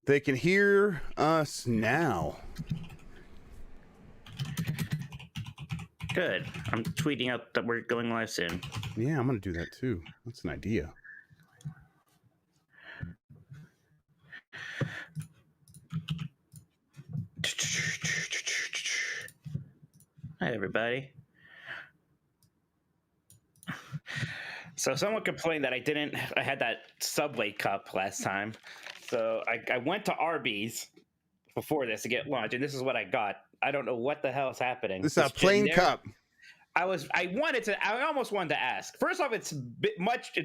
They can hear us now. Good. I'm tweeting out that we're going live soon. Yeah, I'm going to do that too. That's an idea. Hi, everybody. So someone complained that I had that Subway cup last time. So I went to Arby's before this to get lunch, and this is what I got. I don't know what the hell is happening. This is a plain cup. I almost wanted to ask. First off, it's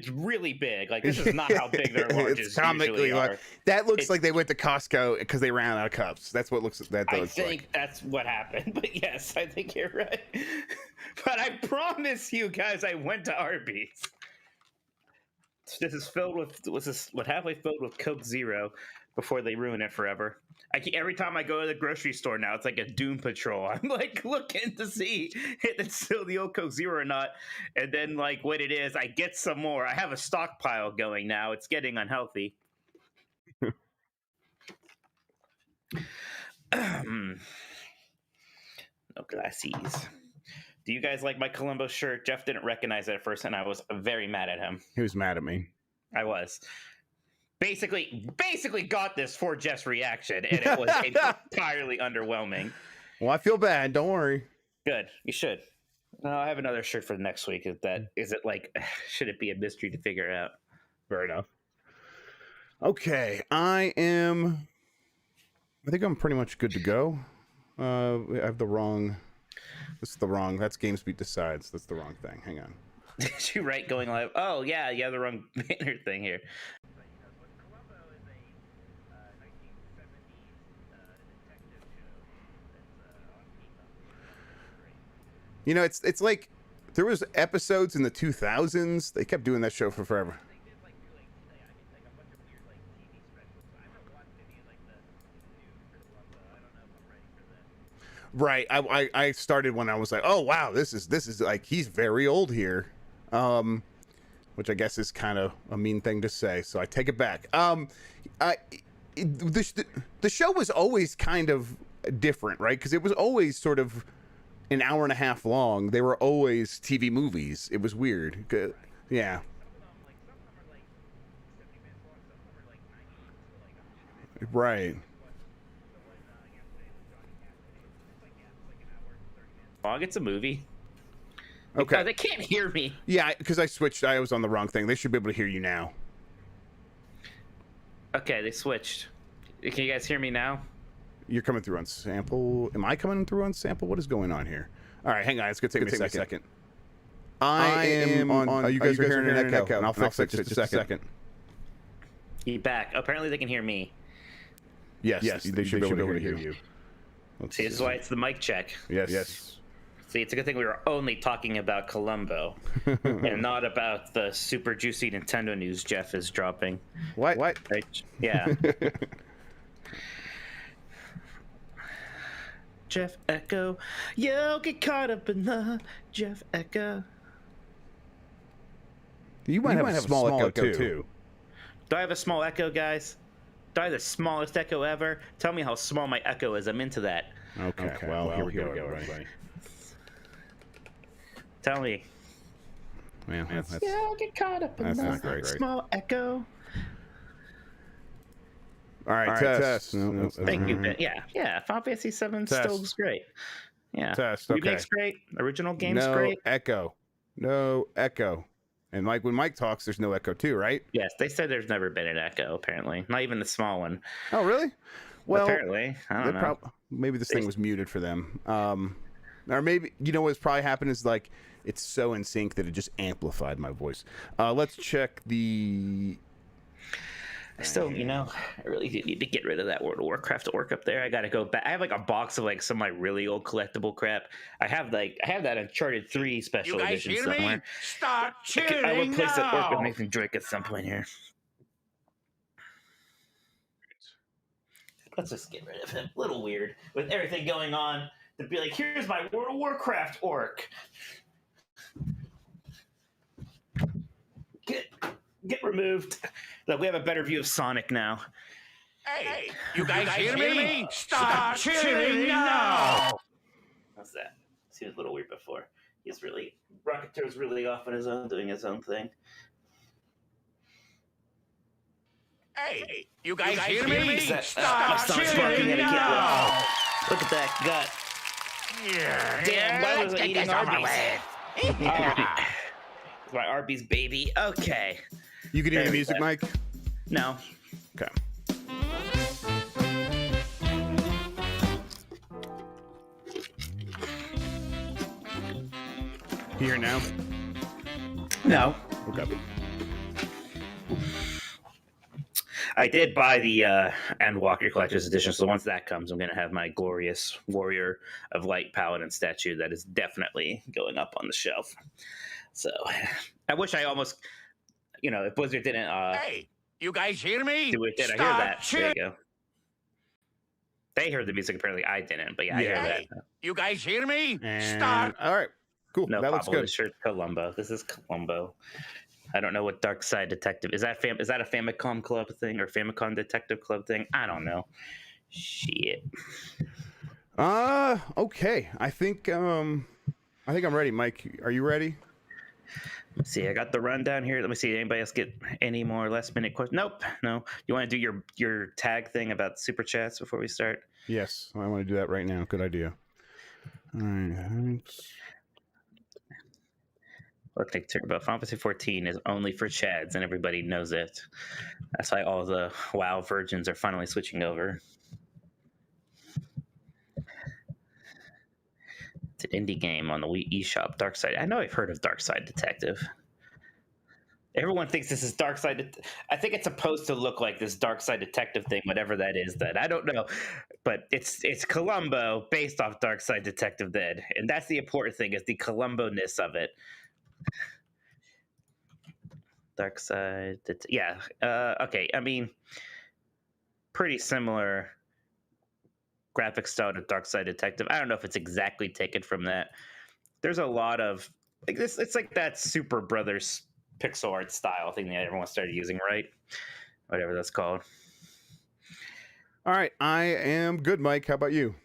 really big. Like, this is not how big their lunches usually are. That looks like they went to Costco because they ran out of cups. That's what I think that's what happened. But yes, I think you're right. But I promise you guys, I went to Arby's. This is halfway filled with Coke Zero before they ruin it forever. Every time I go to the grocery store now, it's like a doom patrol. I'm like looking to see if it's still the old Coke Zero or not. And then like what it is, I get some more. I have a stockpile going now. It's getting unhealthy. No glassies. Do you guys like my Columbo shirt? Jeff didn't recognize it at first, and I was very mad at him. He was mad at me. I was. Basically got this for Jeff's reaction, and it was entirely underwhelming. Well, I feel bad. Don't worry. Good. You should. No, I have another shirt for the next week. Should it be a mystery to figure out? Fair enough. Okay, I think I'm pretty much good to go. I have the wrong. That's GameSpeak Decides. That's the wrong thing. Hang on. Did you write going live? Oh, yeah, you have the wrong banner thing here. You know, it's like there was episodes in the 2000s. They kept doing that show for forever. Right. I started when I was like, oh wow, this is like he's very old here, which I guess is kind of a mean thing to say. So I take it back. The show was always kind of different, right? Because it was always sort of an hour and a half long. They were always TV movies. It was weird. Yeah. Right. It's a movie. Okay. They can't hear me. Yeah, because I switched. I was on the wrong thing. They should be able to hear you now. Okay, they switched. Can you guys hear me now? You're coming through on sample. Am I coming through on sample? What is going on here? All right, hang on. It's going to take me a second. I am on. You guys are hearing an echo. And I'll fix it just a second. You back. Apparently they can hear me. Yes, they should be able to hear you. See, this is why it's the mic check. Yes. See, it's a good thing we were only talking about Columbo and not about the super juicy Nintendo news Jeff is dropping. What? Yeah. Jeff Echo. Yo, get caught up in the Jeff Echo. You might have a small echo too. Do I have a small echo, guys? Do I have the smallest echo ever? Tell me how small my echo is. I'm into that. Okay. Well, here we go, everybody. Tell me. Yeah, I'll get caught up in the small echo. All right, test. Thank you. Yeah. Final Fantasy 7 still looks great. Yeah. Test. Okay. Remake's great. Original game's great. No echo. And like when Mike talks, there's no echo too, right? Yes, they said there's never been an echo. Apparently, not even the small one. Oh, really? Well, apparently, I don't know. Maybe this thing was muted for them. Or maybe what's probably happened is like it's so in sync that it just amplified my voice. Let's check the. I really need to get rid of that World of Warcraft artwork up there. I got to go back. I have like a box of like some of my really old collectible crap. I have that Uncharted 3 special edition somewhere. Me? Start cheering I will place that work with now. Nathan Drake at some point here. Let's just get rid of him. A little weird with everything going on to be like, here's my World of Warcraft orc. Get removed. Look, we have a better view of Sonic now. Hey, you guys hear me? Start cheering now! How's that? Seems a little weird before. Rocketeer's really off on his own, doing his own thing. Hey, you guys hear me? My Start stomach's barking cheering at a kid. now! Look at that gut. Yeah, Damn, why was I let's get eating this over Arby's? with. Yeah. It's my Arby's baby. Okay. You can hear the Very music, good. Mike? No. Okay. You hear it now? No. Okay. I did buy the Endwalker Collector's Edition, so once that comes, I'm going to have my glorious Warrior of Light Paladin statue that is definitely going up on the shelf. So, I wish I almost, if Blizzard didn't Hey, you guys hear me? do it, did I hear Start that? There cheering. you go. They heard the music, apparently I didn't, but yeah, I hear that. Hey, you guys hear me? And, Start. all right. Cool. No that looks Pablo good. shirt Columbo. This is Columbo. I don't know what Dark Side Detective is. That a Famicom Club thing or Famicom Detective Club thing? I don't know. Shit. Okay. I think I'm ready, Mike. Are you ready? Let's see. I got the rundown here. Let me see. Anybody else get any more last minute questions? Nope. No. You want to do your tag thing about super chats before we start? Yes, I want to do that right now. Good idea. All right. Look, like about Final Fantasy 14 is only for Chads, and everybody knows it. That's why all the WoW virgins are finally switching over. It's an indie game on the Wii eShop. Dark Side. I know I've heard of Dark Side Detective. Everyone thinks this is Dark Side. I think it's supposed to look like this Dark Side Detective thing, whatever that is. That I don't know, but it's Columbo based off Dark Side Detective. Then, and that's the important thing is the Columbo-ness of it. Dark Side. Yeah. Okay. I mean, pretty similar graphic style to Dark Side Detective. I don't know if it's exactly taken from that. There's a lot of like this. It's like that Super Brothers pixel art style thing that everyone started using, right? Whatever that's called. All right. I am good, Mike. How about you?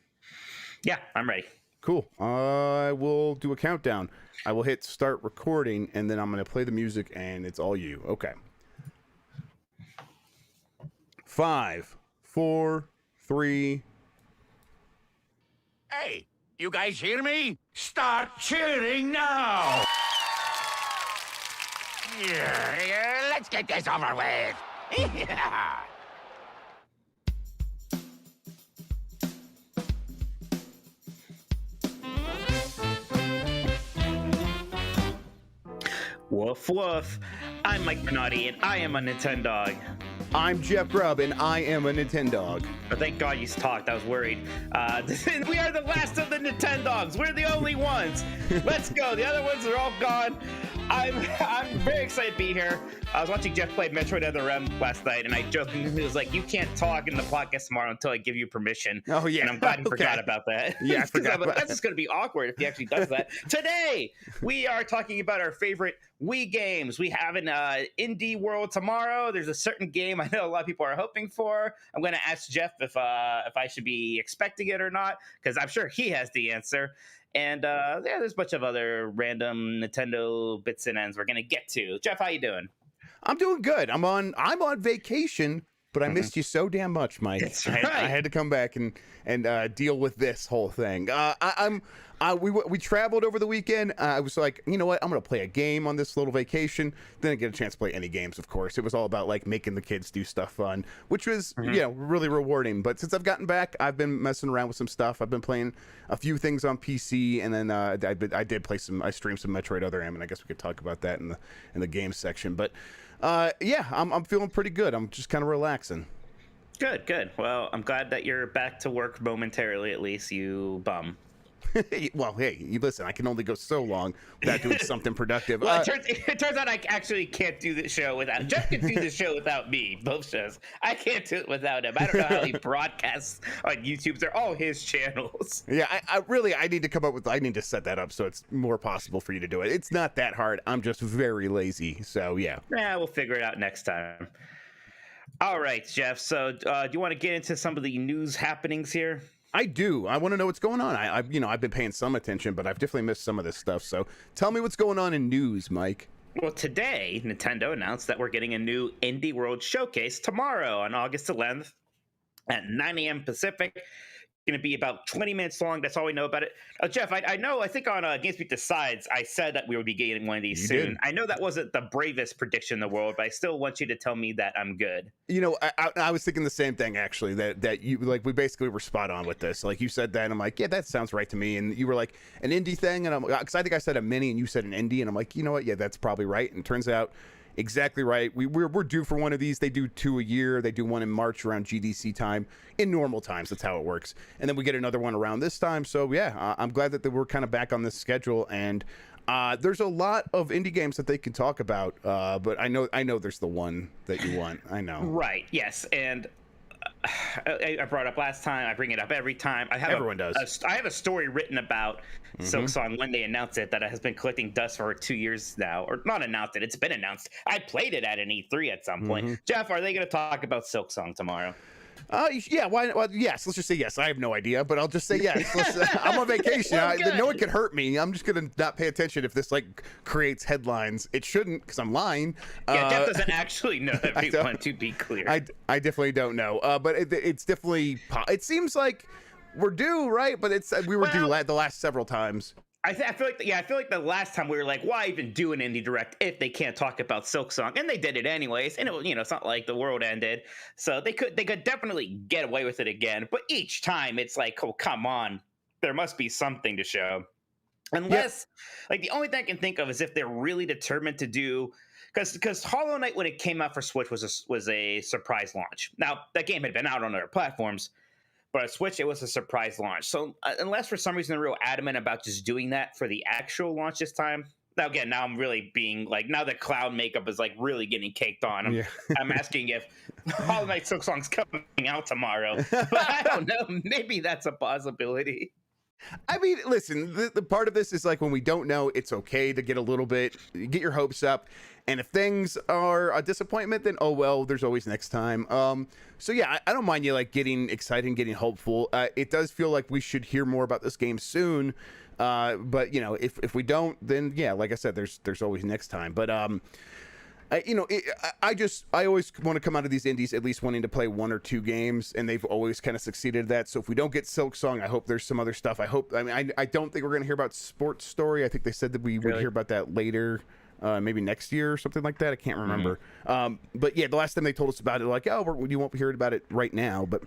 Yeah, I'm ready. Cool. I will do a countdown. I will hit start recording, and then I'm going to play the music, and it's all you. Okay. 5, 4, 3. Hey, you guys hear me? Start cheering now! Yeah, let's get this over with. Yeah. Woof woof. I'm Mike Minotti, and I am a Nintendog. I'm Jeff Grubb, and I am a Nintendog. But thank God you talked. I was worried. We are the last of the Nintendogs. We're the only ones. Let's go. The other ones are all gone. I'm very excited to be here. I was watching Jeff play Metroid Other M last night, and I jokingly was like, "You can't talk in the podcast tomorrow until I give you permission." Oh, yeah. And I'm glad you Okay. forgot about that. Yeah, I forgot about That's just going to be awkward if he actually does that. Today, we are talking about our favorite Wii games. We have an indie world tomorrow. There's a certain game I know a lot of people are hoping for. I'm going to ask Jeff if I should be expecting it or not, because I'm sure he has the answer. And yeah, there's a bunch of other random Nintendo bits and ends we're going to get to. Jeff, how you doing? I'm doing good. I'm on vacation, but I missed you so damn much, Mike. That's I right. had to come back and deal with this whole thing. We traveled over the weekend. I was like, you know what? I'm gonna play a game on this little vacation. Didn't get a chance to play any games, of course. It was all about like making the kids do stuff fun, which was really rewarding. But since I've gotten back, I've been messing around with some stuff. I've been playing a few things on PC, and then I did play some. I streamed some Metroid Other M, and I guess we could talk about that in the game section. But yeah, I'm feeling pretty good. I'm just kind of relaxing. Good. Well, I'm glad that you're back to work momentarily, at least, you bum. Well, hey, you listen, I can only go so long without doing something productive. Well, it turns out I actually can't do the show without Jeff. Can do the show without me. Both shows. I can't do it without him. I don't know how he broadcasts on YouTube. They're all his channels. Yeah, I need to come up with. I need to set that up so it's more possible for you to do it. It's not that hard. I'm just very lazy. So yeah. Yeah, we'll figure it out next time. All right, Jeff. So, do you want to get into some of the news happenings here? I do. I want to know what's going on. I've been paying some attention, but I've definitely missed some of this stuff. So tell me what's going on in news, Mike. Well, today, Nintendo announced that we're getting a new Indie World Showcase tomorrow on August 11th at 9 a.m. Pacific. Going to be about 20 minutes long. That's all we know about it. Jeff, I know, I think on GameSpeak Decides, I said that we would be getting one of these soon. Did. I know that wasn't the bravest prediction in the world, but I still want you to tell me that I'm good. I was thinking the same thing, actually, that you, like, we basically were spot on with this. Like, you said that, and I'm like, yeah, that sounds right to me. And you were like, an indie thing? And because I think I said a mini, and you said an indie, and I'm like, you know what? Yeah, that's probably right. And it turns out, exactly right. We're due for one of these. They do 2 a year. They do one in March around GDC time. In normal times, that's how it works. And then we get another one around this time. So yeah, I'm glad that we're kind of back on this schedule. And there's a lot of indie games that they can talk about. But I know there's the one that you want. I know. Right. Yes. And I brought it up last time. I bring it up every time. Everyone does. I have a story written about Silksong when they announced it that has been collecting dust for 2 years now, or not announced it. It's been announced. I played it at an E3 at some point. Jeff, are they going to talk about Silksong tomorrow? Yeah. Why? Well, yes. Let's just say yes. I have no idea, but I'll just say yes. I'm on vacation. Well, no one can hurt me. I'm just gonna not pay attention if this like creates headlines. It shouldn't, because I'm lying. Yeah, Jeff doesn't actually know everyone. To be clear, I definitely don't know. But it's definitely. It seems like we're due, right? But we were due the last several times. I feel like the last time we were like, why even do an indie direct if they can't talk about Silksong? And they did it anyways. And it's not like the world ended, so they could definitely get away with it again. But each time it's like, oh, come on, there must be something to show. Unless, like, the only thing I can think of is if they're really determined to do, because Hollow Knight, when it came out for Switch, was a surprise launch. Now that game had been out on other platforms, but at Switch, it was a surprise launch. So unless for some reason they're real adamant about just doing that for the actual launch this time. Now, again, now I'm really being like, now the cloud makeup is like really getting caked on. I'm asking if Hollow Knight Silksong's coming out tomorrow. But I don't know. Maybe that's a possibility. I mean, listen, the part of this is like when we don't know, it's okay to get a little bit, get your hopes up. And if things are a disappointment, then, oh, well, there's always next time. So, yeah, I don't mind you, like, getting excited and getting hopeful. It does feel like we should hear more about this game soon. But, if we don't, then, yeah, like I said, there's always next time. But, I always want to come out of these indies at least wanting to play 1 or 2 games, and they've always kind of succeeded at that. So if we don't get Silksong, I hope there's some other stuff. I don't think we're going to hear about Sports Story. I think they said that we would hear about that later. Maybe next year or something like that. I can't remember. But yeah, the last time they told us about it, like, oh, you won't be hearing about it right now, but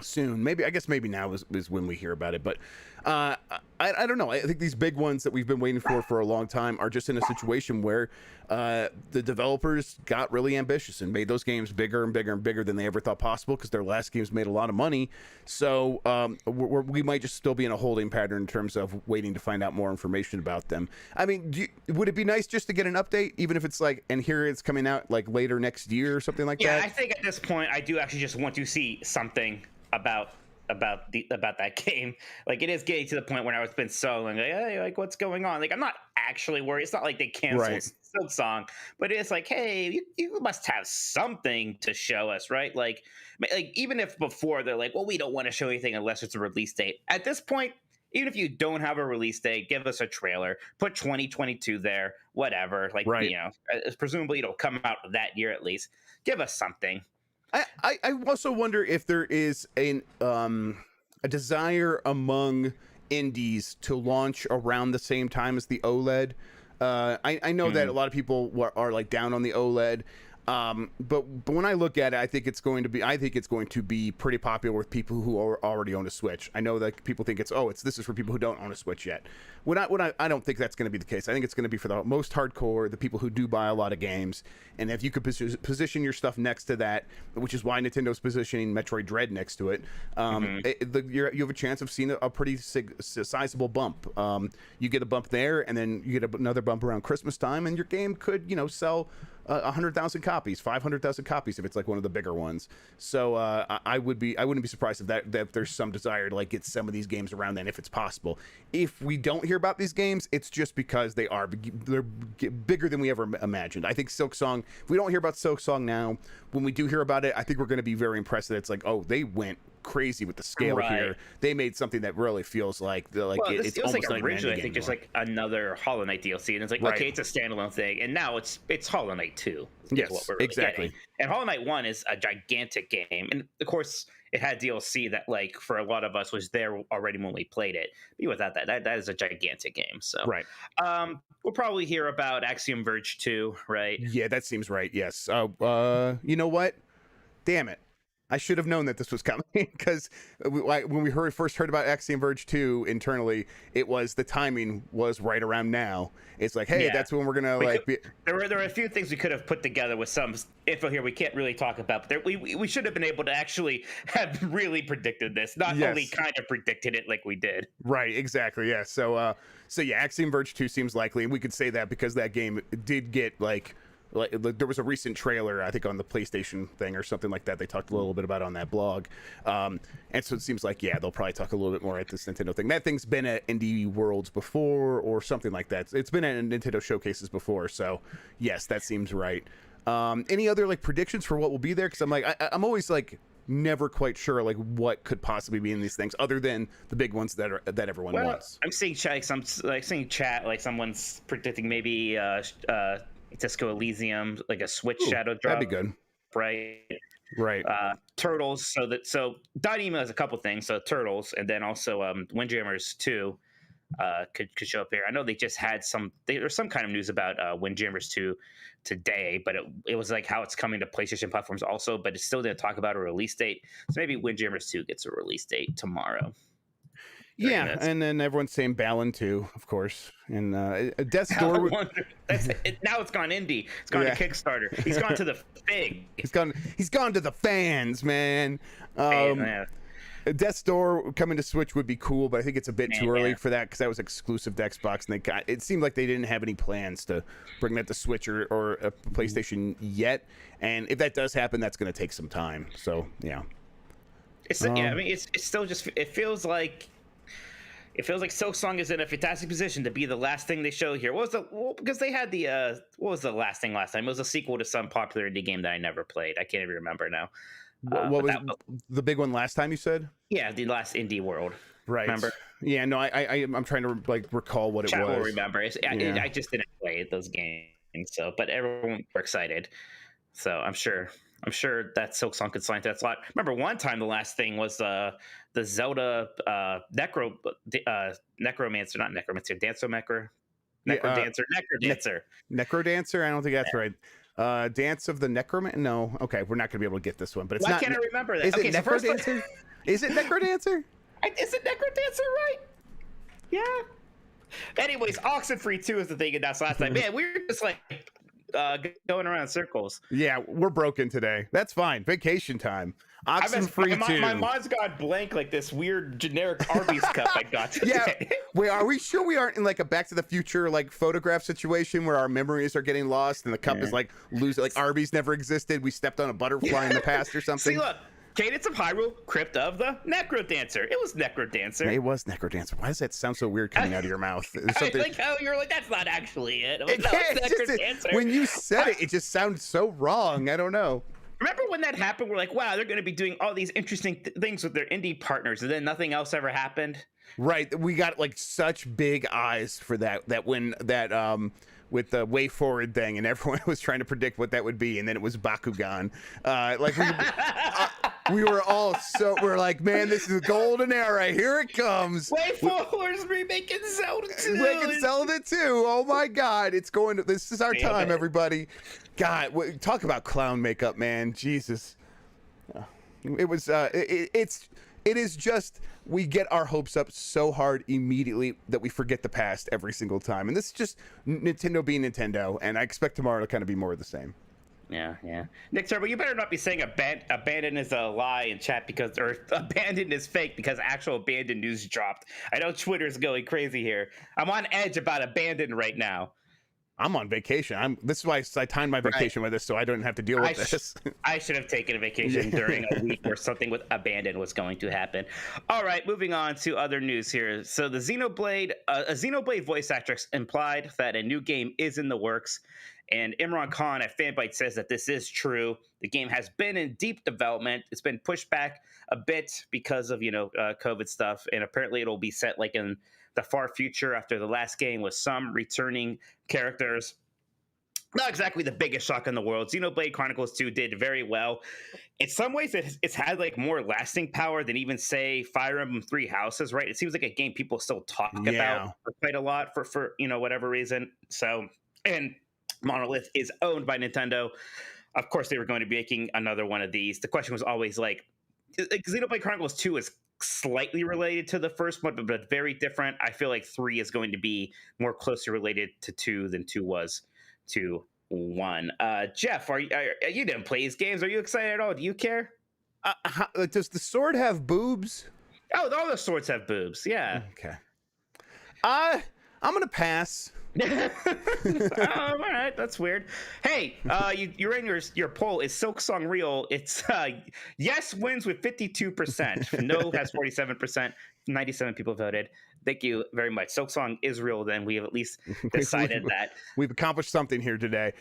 soon. I guess maybe now is when we hear about it. But I don't know. I think these big ones that we've been waiting for a long time are just in a situation where the developers got really ambitious and made those games bigger and bigger and bigger than they ever thought possible, because their last games made a lot of money. So we might just still be in a holding pattern in terms of waiting to find out more information about them. I mean, would it be nice just to get an update, even if it's like, and here it's coming out like later next year or something like that? Yeah, I think at this point I do actually just want to see something about that game. Like, it is getting to the point where I was been so like, hey, like, what's going on? Like, I'm not actually worried. It's not like they canceled Silksong, but it's like, hey, you must have something to show us, right? Like even if before they're like, well, we don't want to show anything unless it's a release date. At this point, even if you don't have a release date, give us a trailer, put 2022 there, whatever. Like, presumably it'll come out that year at least. Give us something. I also wonder if there is a desire among indies to launch around the same time as the OLED. I know that a lot of people are like down on the OLED. But when I look at it, I think it's going to be pretty popular with people who already own a Switch. I know that people think this is for people who don't own a Switch yet. I don't think that's going to be the case. I think it's going to be for the most hardcore, the people who do buy a lot of games. And if you could position your stuff next to that, which is why Nintendo's positioning Metroid Dread next to it, you have a chance of seeing a pretty sizable bump. You get a bump there, and then you get another bump around Christmas time, and your game could, sell 100,000 copies, 500,000 copies if it's like one of the bigger ones. So I wouldn't be surprised if that there's some desire to like get some of these games around then if it's possible. If we don't hear about these games, it's just because they're bigger than we ever imagined. I think Silksong, if we don't hear about Silksong now, when we do hear about it, I think we're going to be very impressed that it's like, oh, they went crazy with the scale here. They made something that really feels like it's almost like originally I think just like another Hollow Knight DLC, and it's like okay, it's a standalone thing, and now it's Hollow Knight 2. Yes, what we're really exactly. Getting. And Hollow Knight 1 is a gigantic game, and of course it had DLC that like for a lot of us was there already when we played it. But without that is a gigantic game. So we'll probably hear about Axiom Verge 2, right? Yeah, that seems right. Yes. You know what? Damn it. I should have known that this was coming because when we first heard about Axiom Verge 2 internally, it was the timing was right around now. It's like, hey, that's when we're gonna There were a few things we could have put together with some info here we can't really talk about, but we should have been able to actually have really predicted this, not only kind of predicted it like we did. Right, exactly. Yeah. So yeah, Axiom Verge 2 seems likely, and we could say that because that game did get like there was a recent trailer, I think, on the PlayStation thing or something like that. They talked a little bit about it on that blog. And so it seems like, they'll probably talk a little bit more at this Nintendo thing. That thing's been at Indie Worlds before or something like that. It's been at Nintendo showcases before. So, yes, that seems right. Any other, like, predictions for what will be there? Because I'm always, like, never quite sure, like, what could possibly be in these things other than the big ones that everyone wants. I'm seeing chat, like someone's predicting maybe Disco Elysium, like a Switch Shadow Drop. That'd be good. Right. Turtles. So Dyneema has a couple things. So Turtles, and then also Windjammers 2 could show up here. I know they just had there's some kind of news about Windjammers 2 today, but it was like how it's coming to PlayStation platforms also, but it's still didn't talk about a release date. So maybe Windjammers 2 gets a release date tomorrow. Yeah, and then everyone's saying Balan too, of course, and Death's Door. Now it's gone indie. It's gone to Kickstarter. He's gone to the thing. He's gone to the fans, man. Death's Door coming to Switch would be cool, but I think it's a bit too early for that because that was exclusive to Xbox, and it seemed like they didn't have any plans to bring that to Switch or a PlayStation yet. And if that does happen, that's going to take some time. So yeah, it's still just it feels like Silksong is in a fantastic position to be the last thing they show here. Because they had what was the last thing last time? It was a sequel to some popular indie game that I never played. I can't even remember now. What was the big one last time you said? Yeah, the last Indie World. Right. Remember? Yeah, no, I'm trying to like recall what it was. I will remember. I just didn't play those games, but everyone were excited. So I'm sure that Silksong could slide into that slot. Remember one time the last thing was the Zelda Necromancer, not Necromancer, Necrodancer. Necrodancer? I don't think that's right. Dance of the Necromancer? No. Okay, we're not going to be able to get this one, but it's Why not. Can't I remember that? Is it Necrodancer? Is it Necrodancer? Is it Necrodancer, right? Yeah. Anyways, Oxenfree 2 is the thing announced last time. Man, we were just like going around in circles. Yeah, we're broken today. That's fine. Vacation time. Oxenfree 2. My mind's gone blank like this weird generic Arby's cup I got today. Yeah. Wait, are we sure we aren't in like a Back to the Future like photograph situation where our memories are getting lost and the cup is like losing, like Arby's never existed? We stepped on a butterfly in the past or something? See, look. Cadence of Hyrule, Crypt of the Necrodancer. It was Necrodancer. It was Necrodancer. Why does that sound so weird coming out of your mouth? I like how you're like, that's not actually it. Necrodancer. When you said it, it just sounded so wrong. I don't know. Remember when that happened? We're like, wow, they're going to be doing all these interesting things with their indie partners, and then nothing else ever happened. Right. We got like such big eyes for that with the Way Forward thing, and everyone was trying to predict what that would be, and then it was Bakugan. We were all we're like, man, this is a golden era. Here it comes. Way Forward's remaking Zelda 2. Making Zelda 2. Oh my God. This is our time, everybody. God, talk about clown makeup, man. Jesus. It was, it is just, we get our hopes up so hard immediately that we forget the past every single time. And this is just Nintendo being Nintendo. And I expect tomorrow to kind of be more of the same. Yeah. Nick Turbo, you better not be saying abandon is a lie in chat or abandon is fake because actual abandon news dropped. I know Twitter's going crazy here. I'm on edge about abandon right now. I'm on vacation. This is why I timed my vacation with this, so I don't have to deal with this. I should have taken a vacation during a week where something with abandon was going to happen. All right, moving on to other news here. So the Xenoblade, a Xenoblade voice actress implied that a new game is in the works. And Imran Khan at Fanbyte says that this is true. The game has been in deep development. It's been pushed back a bit because of COVID stuff, and apparently it'll be set like in the far future after the last game with some returning characters. Not exactly the biggest shock in the world. Xenoblade Chronicles 2 did very well. In some ways, it's had like more lasting power than even say Fire Emblem Three Houses, right? It seems like a game people still talk about for quite a lot for whatever reason. So, and Monolith is owned by Nintendo. Of course, they were going to be making another one of these. The question was always like Xenoblade Chronicles 2 is slightly related to the first one, but very different. I feel like 3 is going to be more closely related to 2 than 2 was to 1. Jeff, you didn't play these games. Are you excited at all? Do you care? Does the sword have boobs? Oh, all the swords have boobs. Yeah. Okay. I'm gonna pass. All right, that's weird. Hey, you're in your poll. Is Silksong real? It's yes wins with 52%. No has 47%. 97 people voted. Thank you very much. Silksong is real. Then we have at least decided that we've accomplished something here today.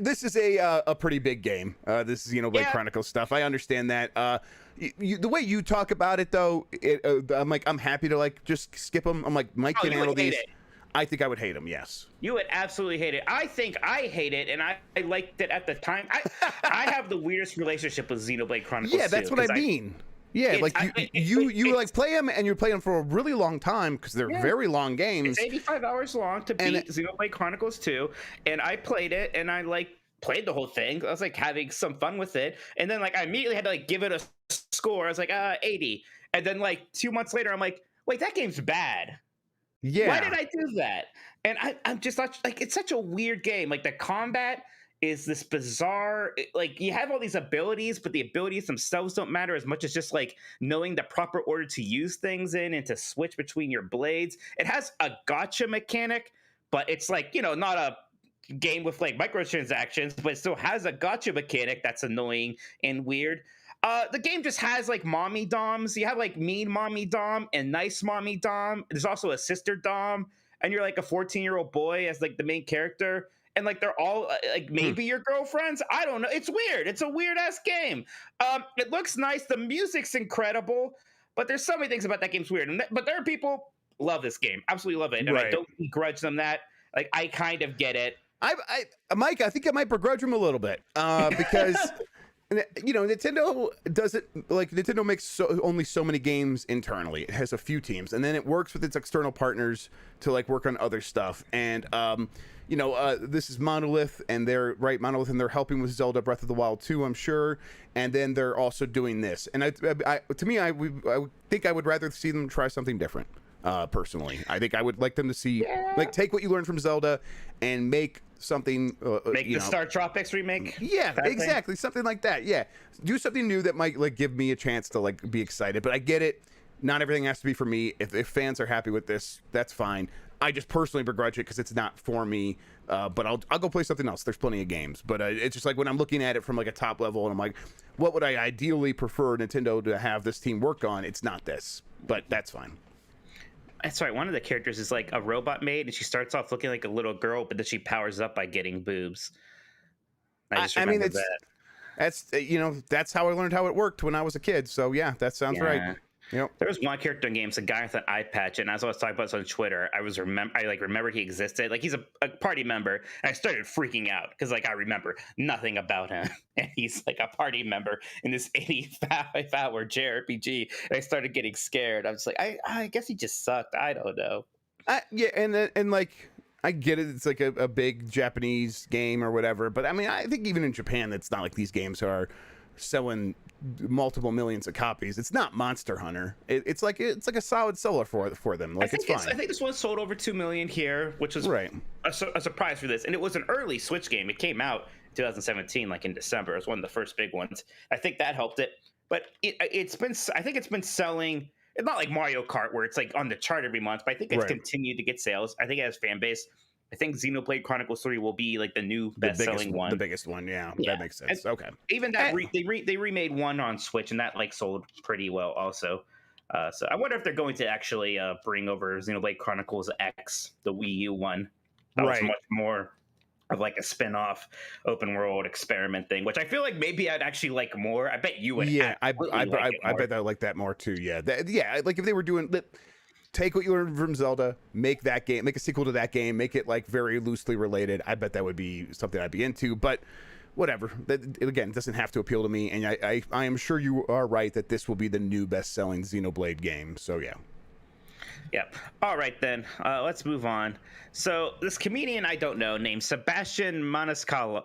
This is a pretty big game. This is Xenoblade Chronicles stuff. I understand that. The way you talk about it, though, I'm happy to just skip them. I'm like, Mike can handle these. I think I would hate them. Yes, you would absolutely hate it. I think I hate it, and I liked it at the time. I have the weirdest relationship with Xenoblade Chronicles. Yeah, that's what I mean. Yeah, you play them, and you're playing them for a really long time because they're very long games. It's 85 hours long to beat Xenoblade Chronicles 2, and I played it, and I played the whole thing. I was having some fun with it, and then I immediately had to give it a score. I was 80, and then 2 months later, I'm like, wait, that game's bad. Yeah. Why did I do that? And I'm just not it's such a weird game. The combat is this bizarre, you have all these abilities, but the abilities themselves don't matter as much as just knowing the proper order to use things in and to switch between your blades. It has a gotcha mechanic, but it's not a game with microtransactions, but it still has a gotcha mechanic that's annoying and weird. The game just has mommy doms. You have mean mommy dom and nice mommy dom. There's also a sister dom, and you're a 14-year-old boy as the main character, and they're all maybe your girlfriends. I don't know. It's weird. It's a weird ass game. It looks nice. The music's incredible, but there's so many things about that game's weird. But there are people love this game, absolutely love it, and I don't begrudge them that. I kind of get it. Mike, I think I might begrudge him a little bit because. Nintendo doesn't Nintendo makes only so many games internally. It has a few teams, and then it works with its external partners to work on other stuff. And this is Monolith, and they're helping with Zelda Breath of the Wild 2, I'm sure. And then they're also doing this. And I think I would rather see them try something different. Personally, I think I would like them to see take what you learned from Zelda and make something make the Star Tropics remake. Yeah, exactly, something like that. Yeah, do something new that might give me a chance to be excited. But I get it, not everything has to be for me. If fans are happy with this, that's fine. I just personally begrudge it because it's not for me. But I'll go play something else. There's plenty of games, but it's just when I'm looking at it from a top level, and I'm like, what would I ideally prefer Nintendo to have this team work on? It's not this, but that's fine. That's right. One of the characters is a robot maid, and she starts off looking like a little girl, but then she powers up by getting boobs. I mean, that's how I learned how it worked when I was a kid. So yeah, that sounds right. Yep. There was one character in games, a guy with an eye patch, and as I was talking about this on Twitter, I remembered he existed. He's a party member, and I started freaking out because I remember nothing about him, and he's a party member in this 85-hour JRPG, and I started getting scared. I was I guess he just sucked. I don't know. Yeah, and I get it. It's a big Japanese game or whatever, but I mean, I think even in Japan, it's not these games are selling multiple millions of copies. It's not Monster Hunter. It's a solid seller for them. It's fine. I think this one sold over 2 million here, which was a surprise for this. And it was an early Switch game. It came out in 2017, in December. It was one of the first big ones. I think that helped it. But it's been selling. It's not like Mario Kart where it's on the chart every month, but I think it's continued to get sales. I think it has fan base. I think Xenoblade Chronicles 3 will be like the new best-selling one. The biggest one, yeah. Yeah. That makes sense. Okay. Even that they remade one on Switch, and that like sold pretty well also. So I wonder if they're going to actually bring over Xenoblade Chronicles X, the Wii U one. That was much more of like a spin-off open world experiment thing, which I feel like maybe I'd actually like more. I bet you would. Yeah, I bet I like that more too. Yeah, like if they were doing, take what you learned from Zelda, make that game, make a sequel to that game, make it like very loosely related. I bet that would be something I'd be into. But whatever. That again doesn't have to appeal to me, and I am sure you are right that this will be the new best-selling Xenoblade game. So yeah. Yep. All right, then. Let's move on. So this comedian I don't know named Sebastian Maniscalco.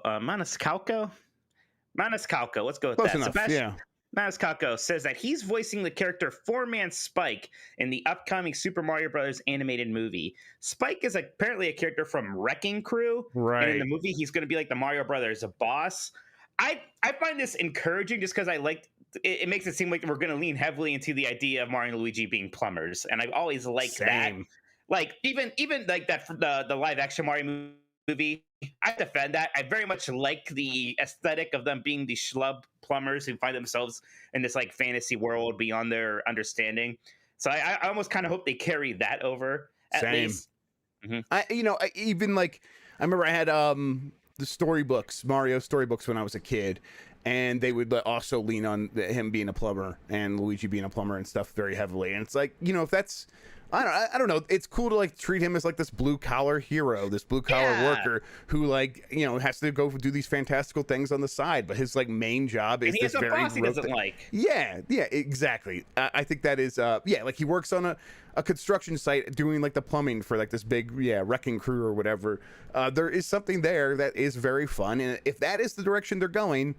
Let's go with Close that. enough. Sebastian Maniscalco says that he's voicing the character Four-Man Spike in the upcoming Super Mario Brothers animated movie. Spike is apparently a character from Wrecking Crew. Right. And in the movie, he's going to be like the Mario Brothers boss. I find this encouraging just because I like it makes it seem like we're going to lean heavily into the idea of Mario and Luigi being plumbers, and I've always liked that. Like even like that the live action Mario movie, I defend that. I very much like the aesthetic of them being these schlub plumbers who find themselves in this like fantasy world beyond their understanding. So I almost kind of hope they carry that over at least. Mm-hmm. I even like I remember I had the storybooks, Mario storybooks when I was a kid. And they would also lean on him being a plumber and Luigi being a plumber and stuff very heavily. And it's like, if that's, I don't know. It's cool to like treat him as like this blue collar hero, this blue collar worker who like, has to go do these fantastical things on the side. But his like main job is this very boss he doesn't like. Yeah, exactly. I think that is, like he works on a construction site doing like the plumbing for like this big wrecking crew or whatever. There is something there that is very fun. And if that is the direction they're going,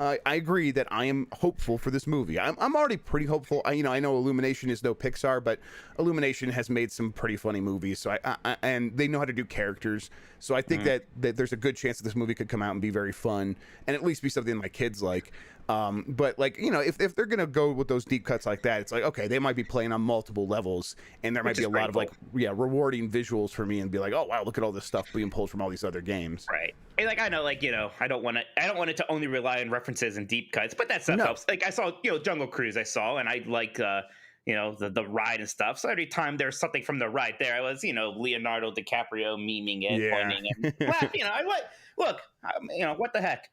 I agree that I am hopeful for this movie. I'm already pretty hopeful. I know Illumination is no Pixar, but Illumination has made some pretty funny movies. So and they know how to do characters. So I think that there's a good chance that this movie could come out and be very fun and at least be something my kids like. But like, if they're going to go with those deep cuts like that, it's like, okay, they might be playing on multiple levels and there might be a lot of like, rewarding visuals for me and be like, oh wow, look at all this stuff being pulled from all these other games. Right. And like, I know, like, I don't want it to only rely on references and deep cuts, but that stuff helps. Like I saw, Jungle Cruise and I like, the ride and stuff. So every time there's something from the ride there, I was, Leonardo DiCaprio memeing it, pointing it. Look, what the heck?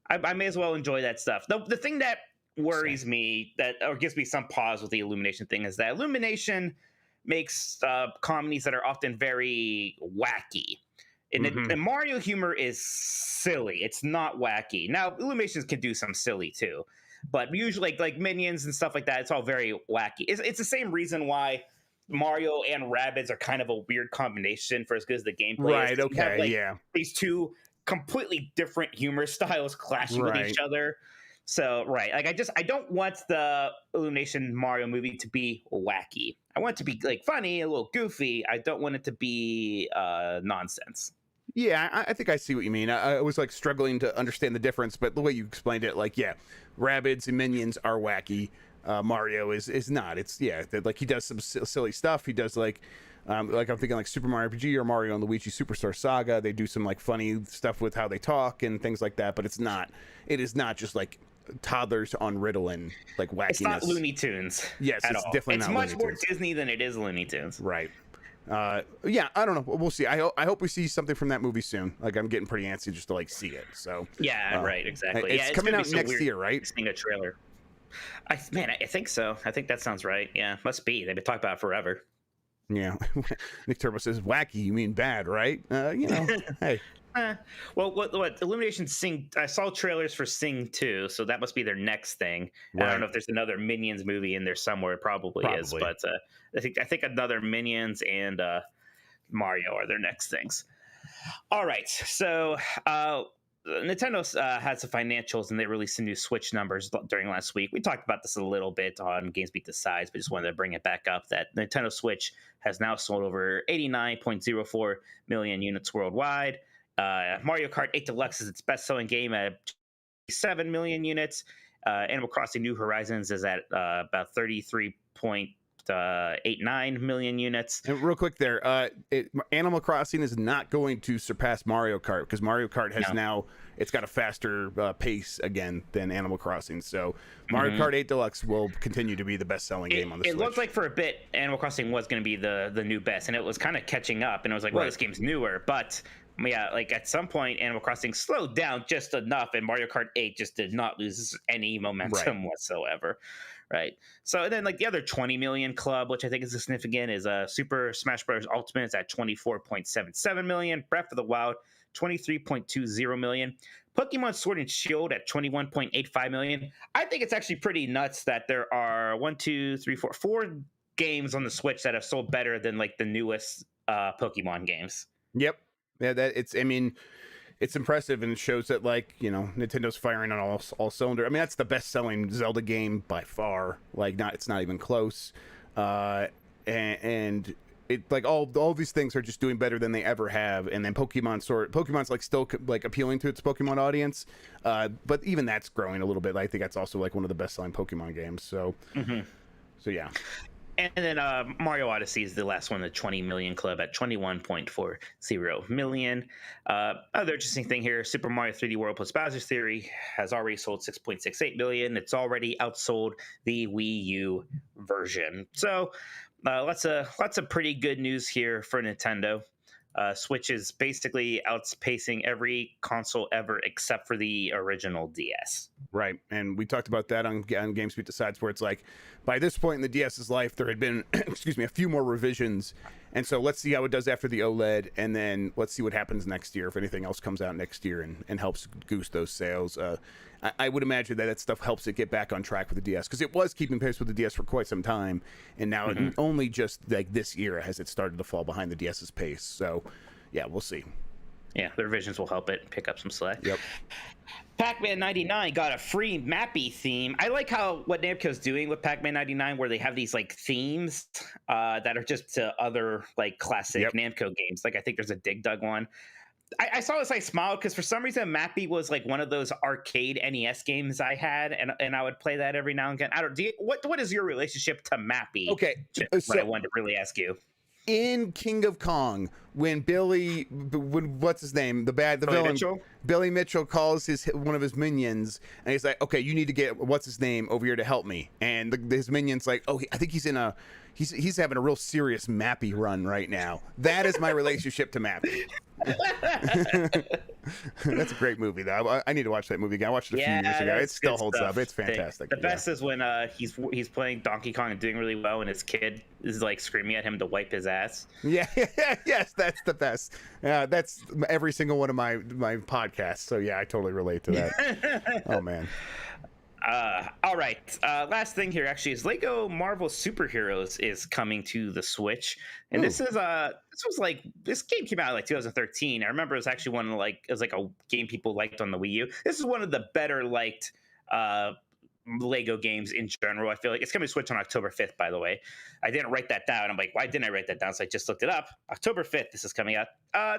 I may as well enjoy that stuff. The thing that worries me or gives me some pause with the Illumination thing is that Illumination makes comedies that are often very wacky. And Mario humor is silly. It's not wacky. Now, Illuminations can do some silly too, but usually like Minions and stuff like that, it's all very wacky. It's the same reason why Mario and Rabbids are kind of a weird combination for as good as the gameplay is. Right, okay, have, these two completely different humor styles clashing with each other. So, like I don't want the Illumination Mario movie to be wacky. I want it to be like funny, a little goofy. I don't want it to be nonsense. Yeah, I think I see what you mean. I was like struggling to understand the difference, but the way you explained it, like, Rabbids and Minions are wacky. Mario is not. It's like he does some silly stuff. He does like I'm thinking like Super Mario RPG or Mario and Luigi Superstar Saga. They do some like funny stuff with how they talk and things like that. But it is not just like toddlers on Ritalin like wackiness. It's not Looney Tunes. Yes, it's all. definitely it's not. It's much Looney more Tunes. Disney than it is Looney Tunes. Right. I don't know. We'll see. I hope we see something from that movie soon. Like I'm getting pretty antsy just to like see it. So right, exactly. It's coming out next year, right? Seeing a trailer. I think so. I think that sounds right. Yeah, must be. They've been talking about it forever. Yeah. Nick Turbo says, wacky, you mean bad, right? Hey. Well, what Illumination Sing? I saw trailers for Sing 2, so that must be their next thing. Right. I don't know if there's another Minions movie in there somewhere. Probably is, but I think another Minions and Mario are their next things. All right, so Nintendo had some financials and they released some new Switch numbers during last week. We talked about this a little bit on Games Beat the Sides, but just wanted to bring it back up that Nintendo Switch has now sold over 89.04 million units worldwide. Mario Kart 8 Deluxe is its best-selling game at 7 million units. Animal Crossing New Horizons is at about 33.3 8-9 million units. And real quick there, Animal Crossing is not going to surpass Mario Kart because Mario Kart has now it's got a faster pace again than Animal Crossing. So Mario Kart 8 Deluxe will continue to be the best-selling game on the Switch. It looked like for a bit Animal Crossing was going to be the new best, and it was kind of catching up. And it was like, well, this game's newer, but yeah, like at some point Animal Crossing slowed down just enough, and Mario Kart 8 just did not lose any momentum whatsoever. Right. So then like the other 20 million club, which I think is significant, is Super Smash Bros. Ultimate is at 24.77 million. Breath of the Wild, 23.20 million. Pokemon Sword and Shield at 21.85 million. I think it's actually pretty nuts that there are 4 games on the Switch that have sold better than like the newest Pokemon games. Yep. Yeah, it's impressive, and it shows that, like, you know, Nintendo's firing on all cylinders. I mean, that's the best-selling Zelda game by far. Like, it's not even close. And it like all these things are just doing better than they ever have. And then Pokemon's like still like appealing to its Pokemon audience, but even that's growing a little bit. I think that's also like one of the best-selling Pokemon games. So, so yeah. And then Mario Odyssey is the last one, the 20 million club at 21.40 million. Other interesting thing here, Super Mario 3D World plus Bowser's Theory has already sold 6.68 million. It's already outsold the Wii U version. So lots of pretty good news here for Nintendo. Switch is basically outpacing every console ever except for the original DS. Right, and we talked about that on GameSpeak Decides, where it's like, by this point in the DS's life, there had been, a few more revisions, and so let's see how it does after the OLED, and then let's see what happens next year if anything else comes out next year and helps goose those sales. I would imagine that stuff helps it get back on track with the DS, because it was keeping pace with the DS for quite some time, and now only just like this year has it started to fall behind the DS's pace. So, yeah, we'll see. Yeah, the revisions will help it pick up some slack. Yep. Pac-Man 99 got a free Mappy theme. I like what Namco's doing with Pac-Man 99, where they have these like themes that are just to other like classic Namco games. Like I think there's a Dig Dug one. I saw this, I smiled because for some reason Mappy was like one of those arcade NES games I had, and I would play that every now and again. What is your relationship to Mappy? Okay, what I wanted to really ask you. In King of Kong, when what's his name, the villain Mitchell? Billy Mitchell calls one of his minions, and he's like, okay, you need to get what's his name over here to help me, and his minion's like, oh, I think he's in he's having a real serious Mappy run right now. That is my relationship to Mappy. That's a great movie, though. I need to watch that movie again. I watched it a few years ago. It still holds up. It's fantastic. The best is when he's playing Donkey Kong and doing really well, and his kid is like screaming at him to wipe his ass. Yeah, yes, that's the best. That's every single one of my podcasts. So yeah, I totally relate to that. Oh man. All right. Last thing here actually is Lego Marvel Superheroes is coming to the Switch, and this game came out in like 2013. I remember it was actually it was like a game people liked on the Wii U. This is one of the better liked Lego games in general. I feel like it's coming to Switch on October 5th, by the way. I didn't write that down. I'm like, why didn't I write that down? So I just looked it up. October 5th, this is coming out. I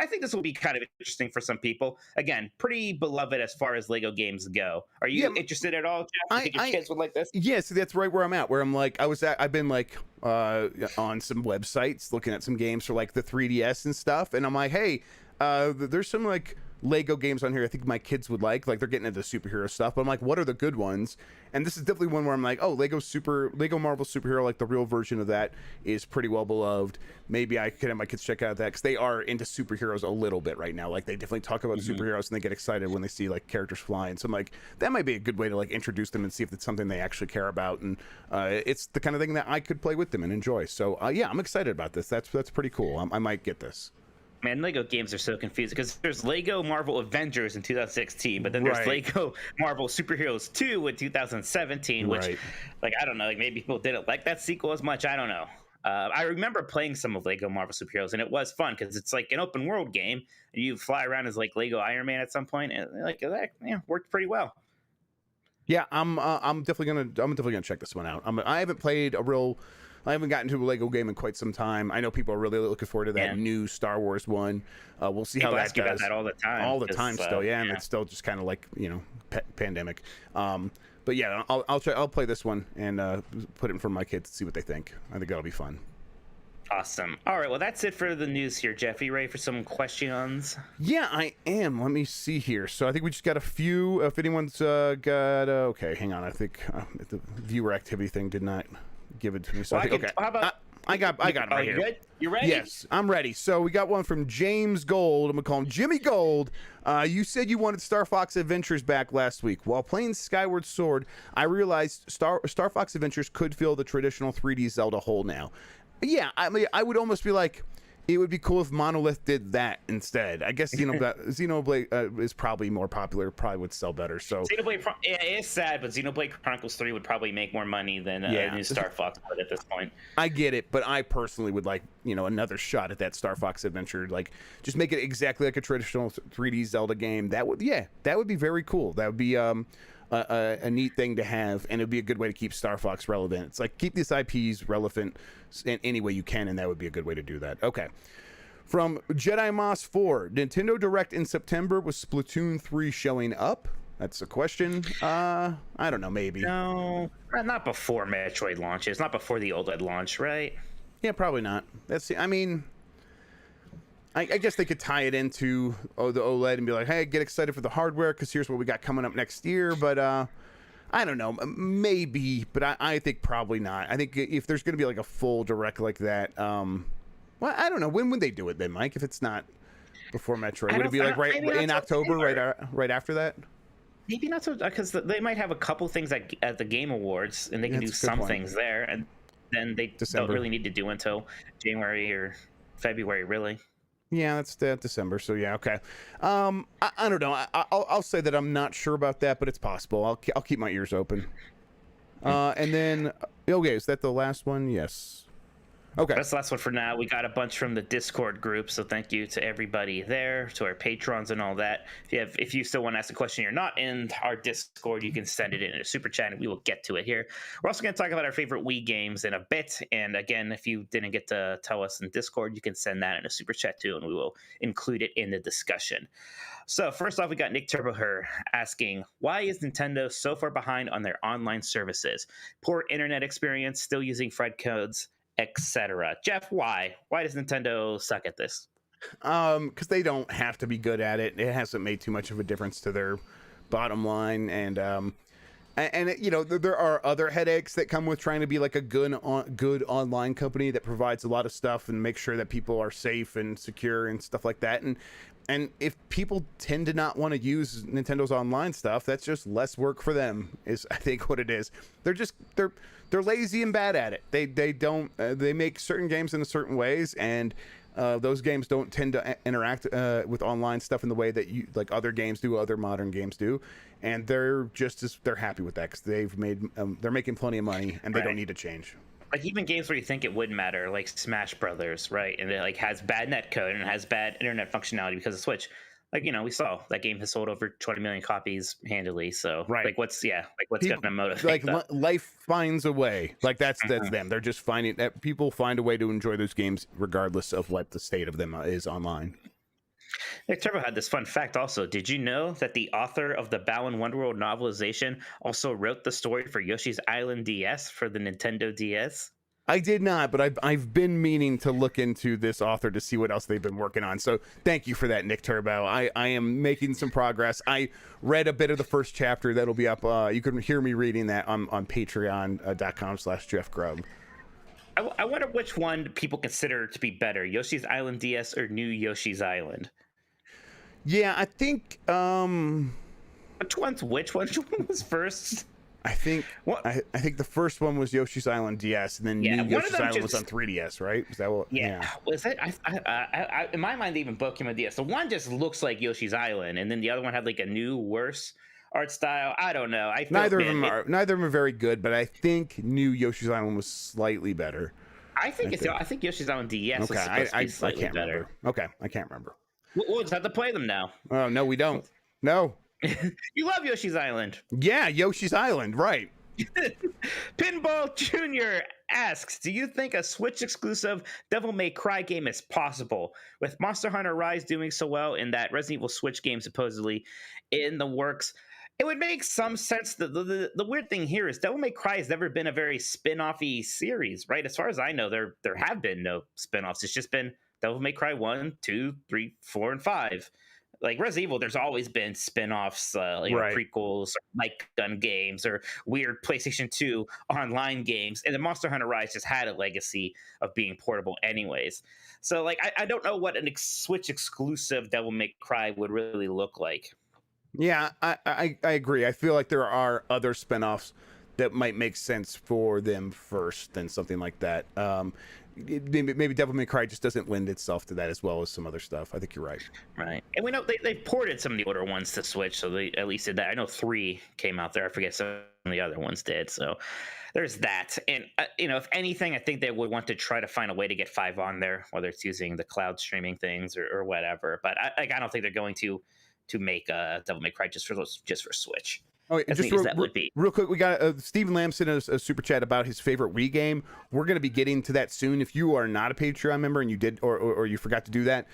think this will be kind of interesting for some people. Again, pretty beloved as far as Lego games go. Are you interested at all, Jeff? You think your kids would like this? Yeah, so that's right where I'm at, where I'm like, I've been like on some websites looking at some games for like the 3DS and stuff, and I'm like, hey, there's some like Lego games on here I think my kids would like they're getting into superhero stuff, but I'm like, what are the good ones? And this is definitely one where I'm like, oh, Lego Marvel Superhero, like the real version of that is pretty well beloved. Maybe I could have my kids check out that, because they are into superheroes a little bit right now. Like they definitely talk about superheroes and they get excited when they see like characters flying. So I'm like, that might be a good way to like introduce them and see if it's something they actually care about, and it's the kind of thing that I could play with them and enjoy. So yeah, I'm excited about this. That's pretty cool. I might get this. Man, Lego games are so confusing because there's Lego Marvel Avengers in 2016, but then there's Lego Marvel Superheroes 2 in 2017, which, like, I don't know, like maybe people didn't like that sequel as much. I don't know. I remember playing some of Lego Marvel Superheroes, and it was fun because it's like an open world game. You fly around as like Lego Iron Man at some point, and like that worked pretty well. Yeah, I'm definitely gonna check this one out. I haven't gotten to a Lego game in quite some time. I know people are really looking forward to that new Star Wars one. We'll see how that does. About that all the time. All the time still, and it's still just kind of like, pandemic. But yeah, I'll play this one and put it in front of my kids to see what they think. I think that'll be fun. Awesome. All right, well, that's it for the news here, Jeff. Are you ready for some questions? Yeah, I am. Let me see here. So I think we just got a few. If anyone's got, okay, hang on. I think the viewer activity thing did not give it to me. So Well, I think, okay, how about, I got it right you here. good? You ready? Yes, I'm ready. So we got one from James Gold. I'm gonna call him Jimmy Gold. You said you wanted Star Fox Adventures back last week. While playing Skyward Sword, I realized Star Fox Adventures could fill the traditional 3D Zelda hole now. Yeah, I mean, I would almost be like, it would be cool if Monolith did that instead. I guess Xenoblade is probably more popular, probably would sell better. So Xenoblade, yeah, it is sad, but Xenoblade Chronicles 3 would probably make more money than new Star Fox would at this point. I get it, but I personally would like, another shot at that Star Fox Adventure. Like, just make it exactly like a traditional 3D Zelda game. That would be very cool. That would be a neat thing to have, and it'd be a good way to keep Star Fox relevant. It's like, keep these IPs relevant in any way you can, and that would be a good way to do that. Okay. From Jedi Moss 4, Nintendo Direct in September, was Splatoon 3 showing up? That's a question. I don't know, maybe. No, not before Metroid launches, not before the OLED launch, right? Yeah, probably not. I mean, I guess they could tie it into the OLED and be like, hey, get excited for the hardware because here's what we got coming up next year. But I don't know, maybe, but I think probably not. I think if there's going to be like a full direct like that, well, I don't know. When would they do it then, Mike? If it's not before Metroid, would it be like right in October, right after that? Maybe not so, because they might have a couple things at the Game Awards, and they can do some things there, and then they don't really need to do until January or February, really. Yeah, that's December. So yeah, okay. I don't know. I'll say that I'm not sure about that, but it's possible. I'll keep my ears open. And then, okay, is that the last one? Yes. Okay. That's the last one for now. We got a bunch from the Discord group, so thank you to everybody there, to our patrons and all that. If you still want to ask a question you're not in our Discord, you can send it in a super chat, and we will get to it here. We're also going to talk about our favorite Wii games in a bit, and again, if you didn't get to tell us in Discord, you can send that in a super chat too, and we will include it in the discussion. So first off, we got Nick Turboher asking, why is Nintendo so far behind on their online services? Poor internet experience, still using Fred codes, etc. Jeff, why does Nintendo suck at this? Because they don't have to be good at it. It hasn't made too much of a difference to their bottom line, and there are other headaches that come with trying to be like a good online company that provides a lot of stuff and makes sure that people are safe and secure and stuff like that. And if people tend to not want to use Nintendo's online stuff, that's just less work for them, is I think what it is. They're lazy and bad at it. They make certain games in certain ways, and those games don't tend to interact with online stuff in the way that other games do, other modern games do, and they're happy with that because they're making plenty of money and they don't need to change. Like even games where you think it would matter, like Smash Brothers, right? And it has bad netcode and it has bad internet functionality because of Switch. We saw that game has sold over 20 million copies handily. So what's going to motivate? Life finds a way. That's them. They're just finding that people find a way to enjoy those games regardless of what the state of them is online. Nick Turbo had this fun fact also. Did you know that the author of the Balan Wonderworld novelization also wrote the story for Yoshi's Island DS for the Nintendo DS? I did not, but I've been meaning to look into this author to see what else they've been working on. So thank you for that, Nick Turbo. I am making some progress. I read a bit of the first chapter that'll be up. You can hear me reading that on patreon.com/Jeff Grubb. I wonder which one people consider to be better, Yoshi's Island DS or New Yoshi's Island? Yeah, I think which one was first? I think the first one was Yoshi's Island DS, and then New Yoshi's Island was on 3DS, right? Was that what? Yeah. Was it? I in my mind, they even both came on DS. The one just looks like Yoshi's Island, and then the other one had like a new, worse art style. I don't know. Neither of them are very good, but I think New Yoshi's Island was slightly better. I think Yoshi's Island DS was supposed to be slightly better. Remember. Okay, I can't remember. We'll just have to play them now. Oh no, we don't. No. You love Yoshi's Island. Yeah, Yoshi's Island, right. Pinball Jr. asks, do you think a Switch exclusive Devil May Cry game is possible? With Monster Hunter Rise doing so well and that Resident Evil Switch game supposedly in the works, It would make some sense. The weird thing here is Devil May Cry has never been a very spin-offy series, right? As far as I know, there have been no spin-offs. It's just been Devil May Cry 1, 2, 3, 4, and 5. Like Resident Evil, there's always been spin-offs, Right. prequels, or light gun games, or weird PlayStation 2 online games. And the Monster Hunter Rise just had a legacy of being portable anyways. So like I don't know what Switch exclusive Devil May Cry would really look like. Yeah, I agree. I feel like there are other spinoffs that might make sense for them first than something like that. Maybe Devil May Cry just doesn't lend itself to that as well as some other stuff. I think you're right. Right. And we know they ported some of the older ones to Switch, so they at least did that. I know 3 came out there. I forget some of the other ones did. So there's that. And, if anything, I think they would want to try to find a way to get 5 on there, whether it's using the cloud streaming things or whatever. But I don't think they're going to make a Devil May Cry just for Switch. Oh, As just neat as that would be. real quick, we got Stephen Lamb sent us a super chat about his favorite Wii game. We're going to be getting to that soon. If you are not a Patreon member and you did or you forgot to do that,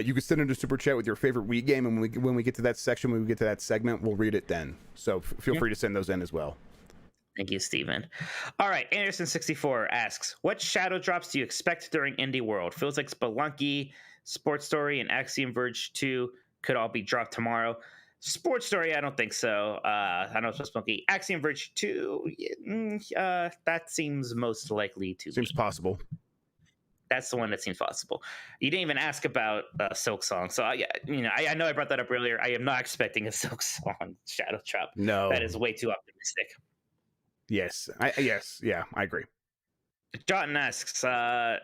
you can send in a super chat with your favorite Wii game, and when we get to that section, when we get to that segment, we'll read it then. So feel free to send those in as well. Thank you, Steven. All right, Anderson64 asks, what shadow drops do you expect during Indie World? Feels like Spelunky, Sports Story, and Axiom Verge 2 could all be dropped tomorrow. Sports Story, I don't think so. I know it's Spelunky. Axiom Verge 2, that seems most likely to Seems be. possible. That's the one that seems possible. You didn't even ask about Silk Song. So, I know I brought that up earlier. I am not expecting a Silk Song shadow drop. No. That is way too optimistic. Yes. Yeah, I agree. John asks, I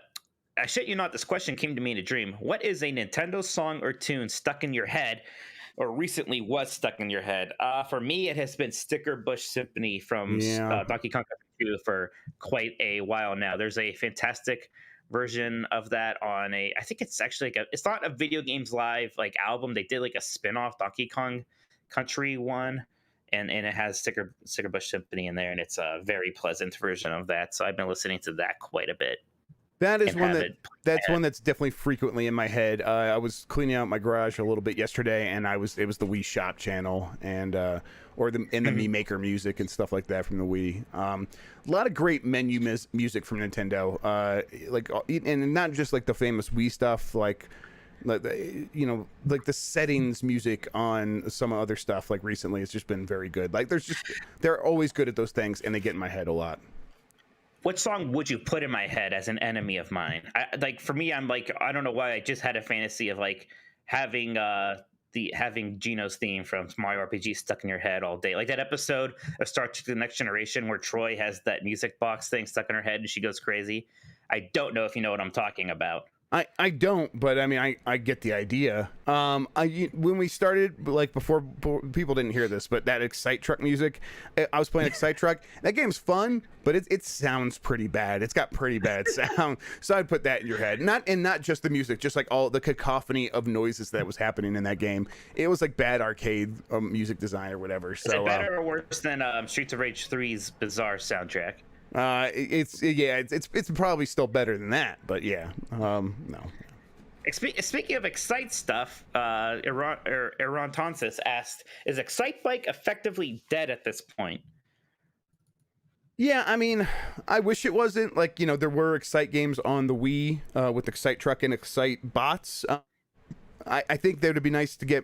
shit you not, this question came to me in a dream. What is a Nintendo song or tune stuck in your head, or recently was stuck in your head? For me, it has been Sticker Bush Symphony from Donkey Kong Country 2 for quite a while now. There's a fantastic version of that on I think it's actually it's not a Video Games Live album. They did a spin-off Donkey Kong Country one. And it has Sticker Bush Symphony in there, and it's a very pleasant version of that. So I've been listening to that quite a bit. That is one that's definitely frequently in my head. I was cleaning out my garage a little bit yesterday, and it was the Wii Shop channel and the Mii Maker music and stuff like that from the Wii. A lot of great menu music from Nintendo, and not just the famous Wii stuff, like the settings music on some other stuff recently has just been very good. They're always good at those things, and they get in my head a lot. What song would you put in my head as an enemy of mine? For me, I'm I don't know why, I just had a fantasy of having Gino's theme from Mario RPG stuck in your head all day. Like that episode of Star Trek The Next Generation where Troy has that music box thing stuck in her head and she goes crazy. I don't know if you know what I'm talking about. I don't, but I mean, I get the idea. When we started, before people didn't hear this, but that Excite Truck music, I was playing Excite Truck. That game's fun, but it sounds pretty bad. It's got pretty bad sound. So I'd put that in your head. Not just the music, just all the cacophony of noises that was happening in that game. It was bad arcade music design or whatever. Is it better or worse than Streets of Rage 3's bizarre soundtrack? It's probably still better than that, but yeah, no. Speaking of Excite stuff, Erontonsis asked, is Excite Bike effectively dead at this point? Yeah, I mean, I wish it wasn't. There were Excite games on the Wii with Excite Truck and Excite Bots. I think that would be nice to get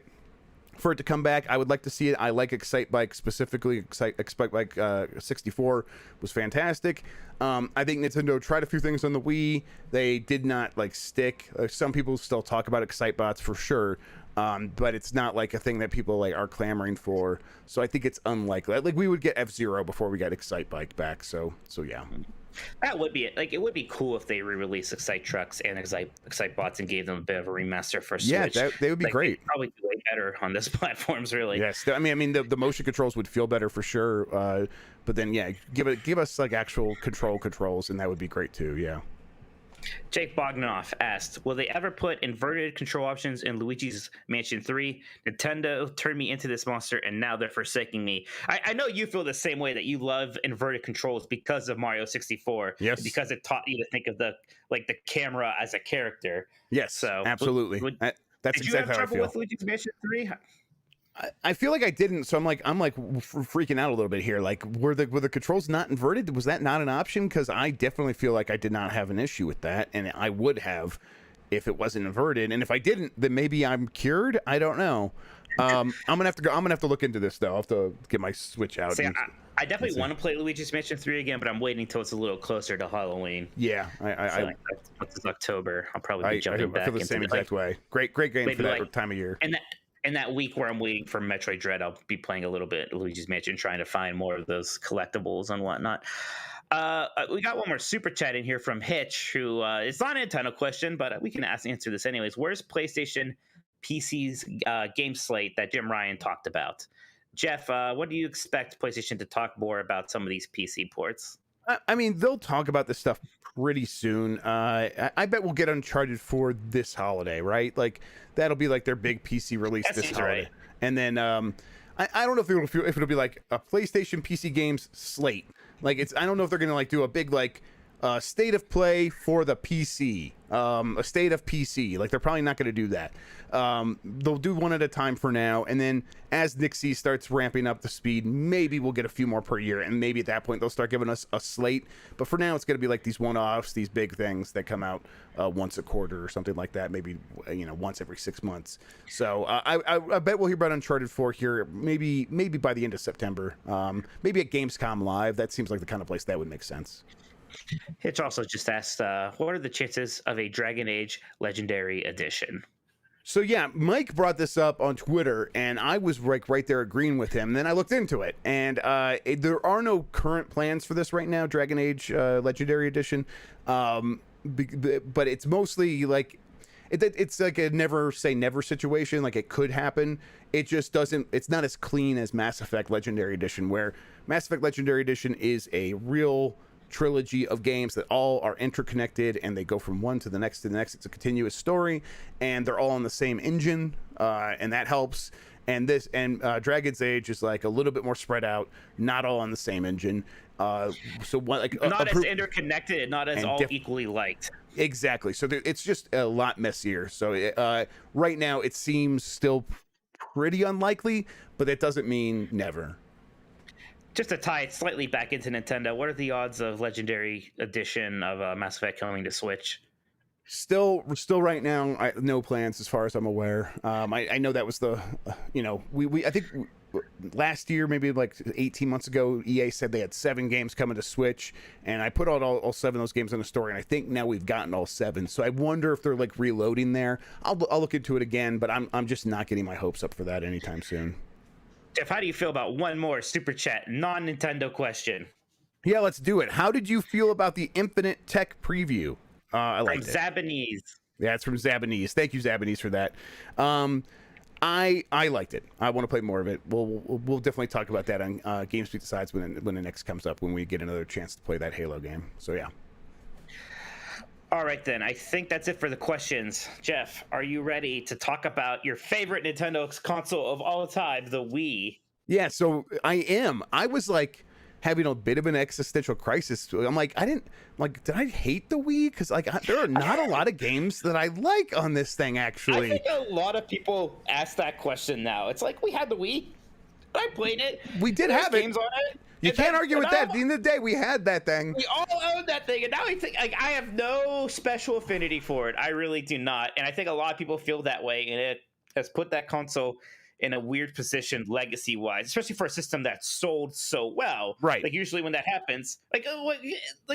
for it to come back. I would like to see it. I like Excite Bike specifically. Excite Bike 64 was fantastic. I think Nintendo tried a few things on the Wii. They did not stick. Some people still talk about Excite Bots for sure, but it's not a thing that people are clamoring for. So I think it's unlikely. We would get F-Zero before we got Excite Bike back. So yeah. That would be it. It would be cool if they re-released Excite Trucks and Excite Bots and gave them a bit of a remaster for Switch. Yeah, they would be great. Probably do way better on this platforms, really. Yes, I mean the motion controls would feel better for sure. But then give us actual controls, and that would be great too. Yeah. Jake Bogdanoff asked, will they ever put inverted control options in Luigi's Mansion 3? Nintendo turned me into this monster, and now they're forsaking me. I know you feel the same way, that you love inverted controls because of Mario 64. Yes. Because it taught you to think of the camera as a character. Yes, so absolutely. That's did exactly you have how I trouble feel. with Luigi's Mansion 3? I feel like I didn't, so I'm like freaking out a little bit here. Like, were the controls not inverted? Was that not an option? Because I definitely feel like I did not have an issue with that, and I would have if it wasn't inverted. And if I didn't, then maybe I'm cured. I don't know. I'm gonna have to go. I'm gonna have to look into this though. I'll have to get my Switch out. See, I definitely want to play Luigi's Mansion 3 again, but I'm waiting until it's a little closer to Halloween. Yeah, It's October. I'll probably be jumping back. I feel the same exact way. Great game for that time of year. And that week where I'm waiting for Metroid Dread, I'll be playing a little bit of Luigi's Mansion, trying to find more of those collectibles and whatnot. We got one more super chat in here from Hitch, who it's not a Nintendo question, but we can answer this anyways. Where's PlayStation PC's game slate that Jim Ryan talked about? Jeff, what do you expect PlayStation to talk more about some of these PC ports? I mean, they'll talk about this stuff pretty soon. I bet we'll get Uncharted 4 this holiday, right? Like, that'll be like their big PC release this holiday. Right. And then I don't know if it'll be like a PlayStation PC games slate. Like, I don't know if they're gonna like do a big like state of play for the PC, a state of PC. Like, they're probably not gonna do that. They'll do one at a time for now, and then as Nixie starts ramping up the speed, maybe we'll get a few more per year, and maybe at that point they'll start giving us a slate. But for now, it's gonna be like these one-offs, these big things that come out once a quarter or something like that, maybe once every 6 months. So I bet we'll hear about Uncharted 4 here maybe by the end of September, maybe at Gamescom Live. That seems like the kind of place that would make sense. Hitch also just asked, what are the chances of a Dragon Age Legendary Edition? So yeah, Mike brought this up on Twitter, and I was right there agreeing with him. And then I looked into it, and there are no current plans for this right now, Dragon Age Legendary Edition. But it's mostly like it's like a never say never situation. Like, it could happen. It just doesn't. It's not as clean as Mass Effect Legendary Edition, where Mass Effect Legendary Edition is a real trilogy of games that all are interconnected, and they go from one to the next to the next. It's a continuous story, and they're all on the same engine, and that helps. And Dragon's Age is like a little bit more spread out, not all on the same engine. So one, like not as interconnected, not as all equally liked. Exactly. So it's just a lot messier. So right now it seems still pretty unlikely, but that doesn't mean never. Just to tie it slightly back into Nintendo, what are the odds of Legendary Edition of Mass Effect coming to Switch? Still right now, no plans as far as I'm aware. I know that was the, I think last year, maybe like 18 months ago, EA said they had 7 games coming to Switch, and I put all 7 of those games in the store, and I think now we've gotten all 7. So I wonder if they're like reloading there. I'll look into it again, but I'm just not getting my hopes up for that anytime soon. Jeff, how do you feel about one more super chat non-Nintendo question? Yeah, let's do it. How did you feel about the Infinite Tech preview? I liked it. Zabanese. Yeah, it's from Zabanese. Thank you, Zabanese, for that. I liked it. I want to play more of it. We'll definitely talk about that on GameSpeak Decides when it next comes up, when we get another chance to play that Halo game. So yeah. All right, then. I think that's it for the questions. Jeff, are you ready to talk about your favorite Nintendo console of all time, the Wii? Yeah, so I am. I was like having a bit of an existential crisis. I'm like, did I hate the Wii? Because like there are not a lot of games that I like on this thing, actually. I think a lot of people ask that question now. It's like, we had the Wii. I played it. We did have it. Games on it. You can't argue with that. At the end of the day, we had that thing. We all owned that thing, and now I think like I have no special affinity for it. I really do not, and I think a lot of people feel that way, and it has put that console in a weird position legacy-wise, especially for a system that sold so well. Right. Like, usually when that happens, like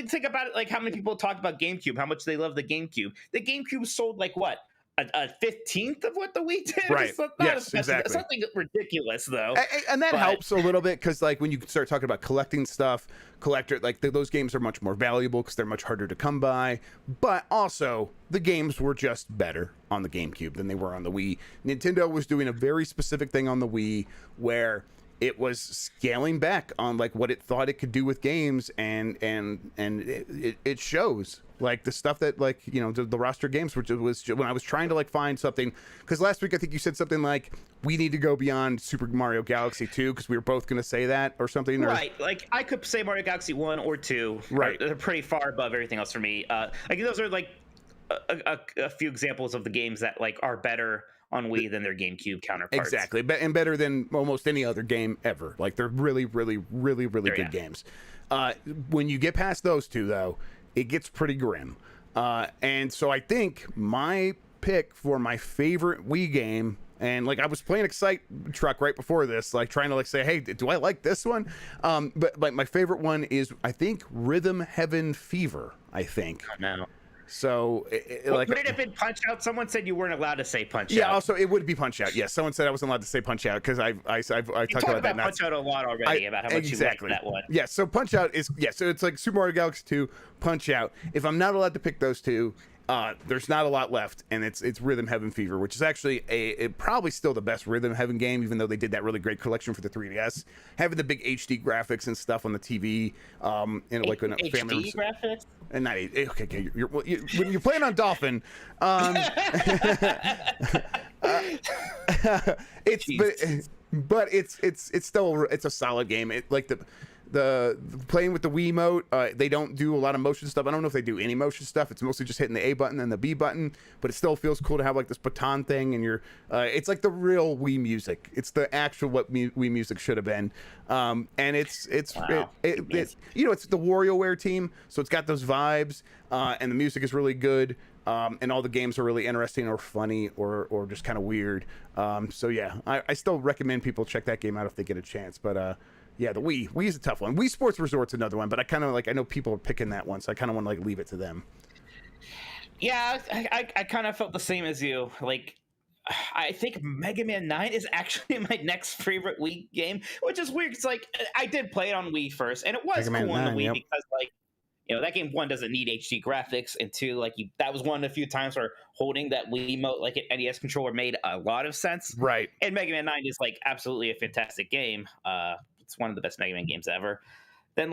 think about it. Like, how many people talk about GameCube? How much they love the GameCube? The GameCube sold like what? A 15th of what the Wii did. Right. Yes, exactly. Something ridiculous, though. And that helps a little bit, because like when you start talking about collecting stuff, those games are much more valuable because they're much harder to come by. But also, the games were just better on the GameCube than they were on the Wii. Nintendo was doing a very specific thing on the Wii where it was scaling back on like what it thought it could do with games, and it shows. Like the stuff that like the roster games, which was when I was trying to like find something, because last week I think you said something like we need to go beyond Super Mario Galaxy 2 because we were both going to say that or something. Right, like I could say Mario Galaxy 1 or 2. Right, they're pretty far above everything else for me. Like those are like a few examples of the games that like are better on Wii than their GameCube counterparts. Exactly, and better than almost any other game ever. Like they're really good games. When you get past those two, though, it gets pretty grim. And so I think my pick for my favorite Wii game, and like I was playing Excite Truck right before this, like trying to like say, hey, do I like this one? But like my favorite one is, I think, Rhythm Heaven Fever. I think. Oh, no. So, Would it have been Punch Out? Someone said you weren't allowed to say Punch Out. Yeah, also it would be Punch Out. Yes, someone said I wasn't allowed to say Punch Out because I talked about that. Punch Out a lot already about how much you like that one. Yeah, so Punch Out is so it's like Super Mario Galaxy 2, Punch Out. If I'm not allowed to pick those two, there's not a lot left, and it's Rhythm Heaven Fever, which is actually probably still the best Rhythm Heaven game, even though they did that really great collection for the 3DS, having the big HD graphics and stuff on the TV, like when HD family graphics. And not okay. When you're playing on Dolphin, but it's still a solid game. It like the playing with the Wiimote, they don't do a lot of motion stuff. I don't know if they do any motion stuff. It's mostly just hitting the A button and the B button, but it still feels cool to have like this baton thing, and it's like the real Wii music. It's the actual what Wii music should have been. And it's wow. it's the WarioWare team, so it's got those vibes, and the music is really good. And all the games are really interesting or funny or just kind of weird. So yeah, I still recommend people check that game out if they get a chance. But yeah, the Wii is a tough one. Wii Sports Resort's another one, but I kind of I know people are picking that one, so I kind of want to like leave it to them. Yeah, I kind of felt the same as you. Like, I think Mega Man 9 is actually my next favorite Wii game, which is weird. It's like I did play it on Wii first, and it was Mega cool Man on the 9, Wii yep. because that game, one, doesn't need HD graphics, and two, that was one of the few times where holding that Wiimote like an NES controller made a lot of sense. Right. And Mega Man 9 is like absolutely a fantastic game. It's one of the best Mega Man games ever. Then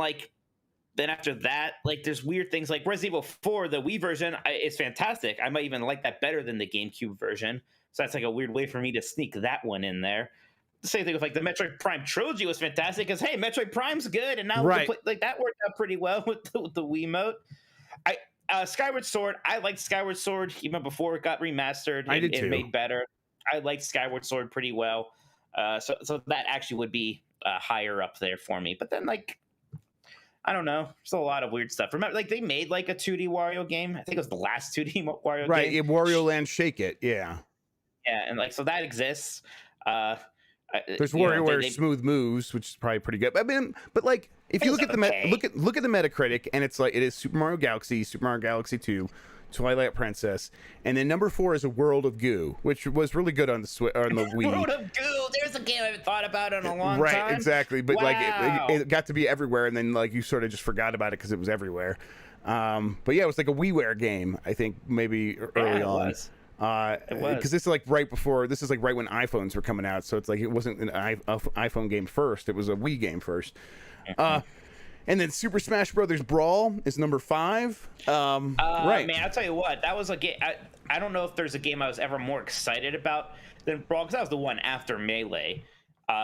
after that, there's weird things like Resident Evil 4, the Wii version is fantastic. I might even like that better than the GameCube version. So that's like a weird way for me to sneak that one in there. The same thing with the Metroid Prime trilogy was fantastic because hey, Metroid Prime's good, and now right. that worked out pretty well with the Wiimote. Skyward Sword, I liked Skyward Sword even before it got remastered and made better. I liked Skyward Sword pretty well, so that actually would be higher up there for me. But then I don't know, still a lot of weird stuff. Remember, they made a 2D Wario game. I think it was the last 2D Wario game. Right, Wario Land Shake It, yeah. Yeah, and so that exists. There's WarioWare Smooth Moves, which is probably pretty good. I mean, but if you look at the look at the Metacritic, and it is Super Mario Galaxy, Super Mario Galaxy 2, Twilight Princess, and then number 4 is A World of Goo, which was really good on the Wii. World of Goo, there's a game I haven't thought about in a long time. Right, exactly. But wow. it got to be everywhere, and then you sort of just forgot about it because it was everywhere. But yeah, it was like a WiiWare game, I think maybe early on. Because this is right when iPhones were coming out, so it's it wasn't an iPhone game first, it was a Wii game first. And then Super Smash Brothers Brawl is number 5. Right, man, I'll tell you what, that was a game. I don't know if there's a game I was ever more excited about than Brawl, because that was the one after Melee.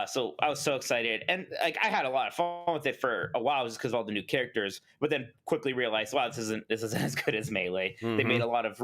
So I was so excited, and I had a lot of fun with it for a while just because of all the new characters, but then quickly realized, wow, this isn't as good as Melee. Mm-hmm. They made a lot of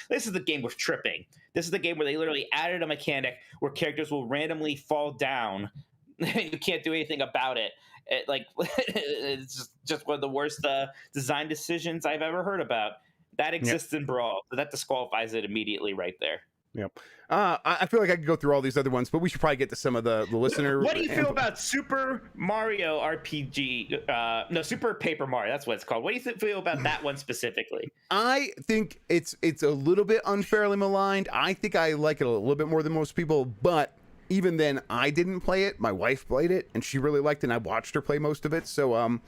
this is the game with tripping. This is the game where they literally added a mechanic where characters will randomly fall down. You can't do anything about it. It's just one of the worst design decisions I've ever heard about. That exists in Brawl, so that disqualifies it immediately right there. Yep. I feel like I could go through all these other ones, but we should probably get to some of the listener. What do you feel about Super Mario RPG? No, Super Paper Mario. That's what it's called. What do you feel about that one specifically? I think it's a little bit unfairly maligned. I think I like it a little bit more than most people, but even then, I didn't play it. My wife played it, and she really liked it, and I watched her play most of it. So, I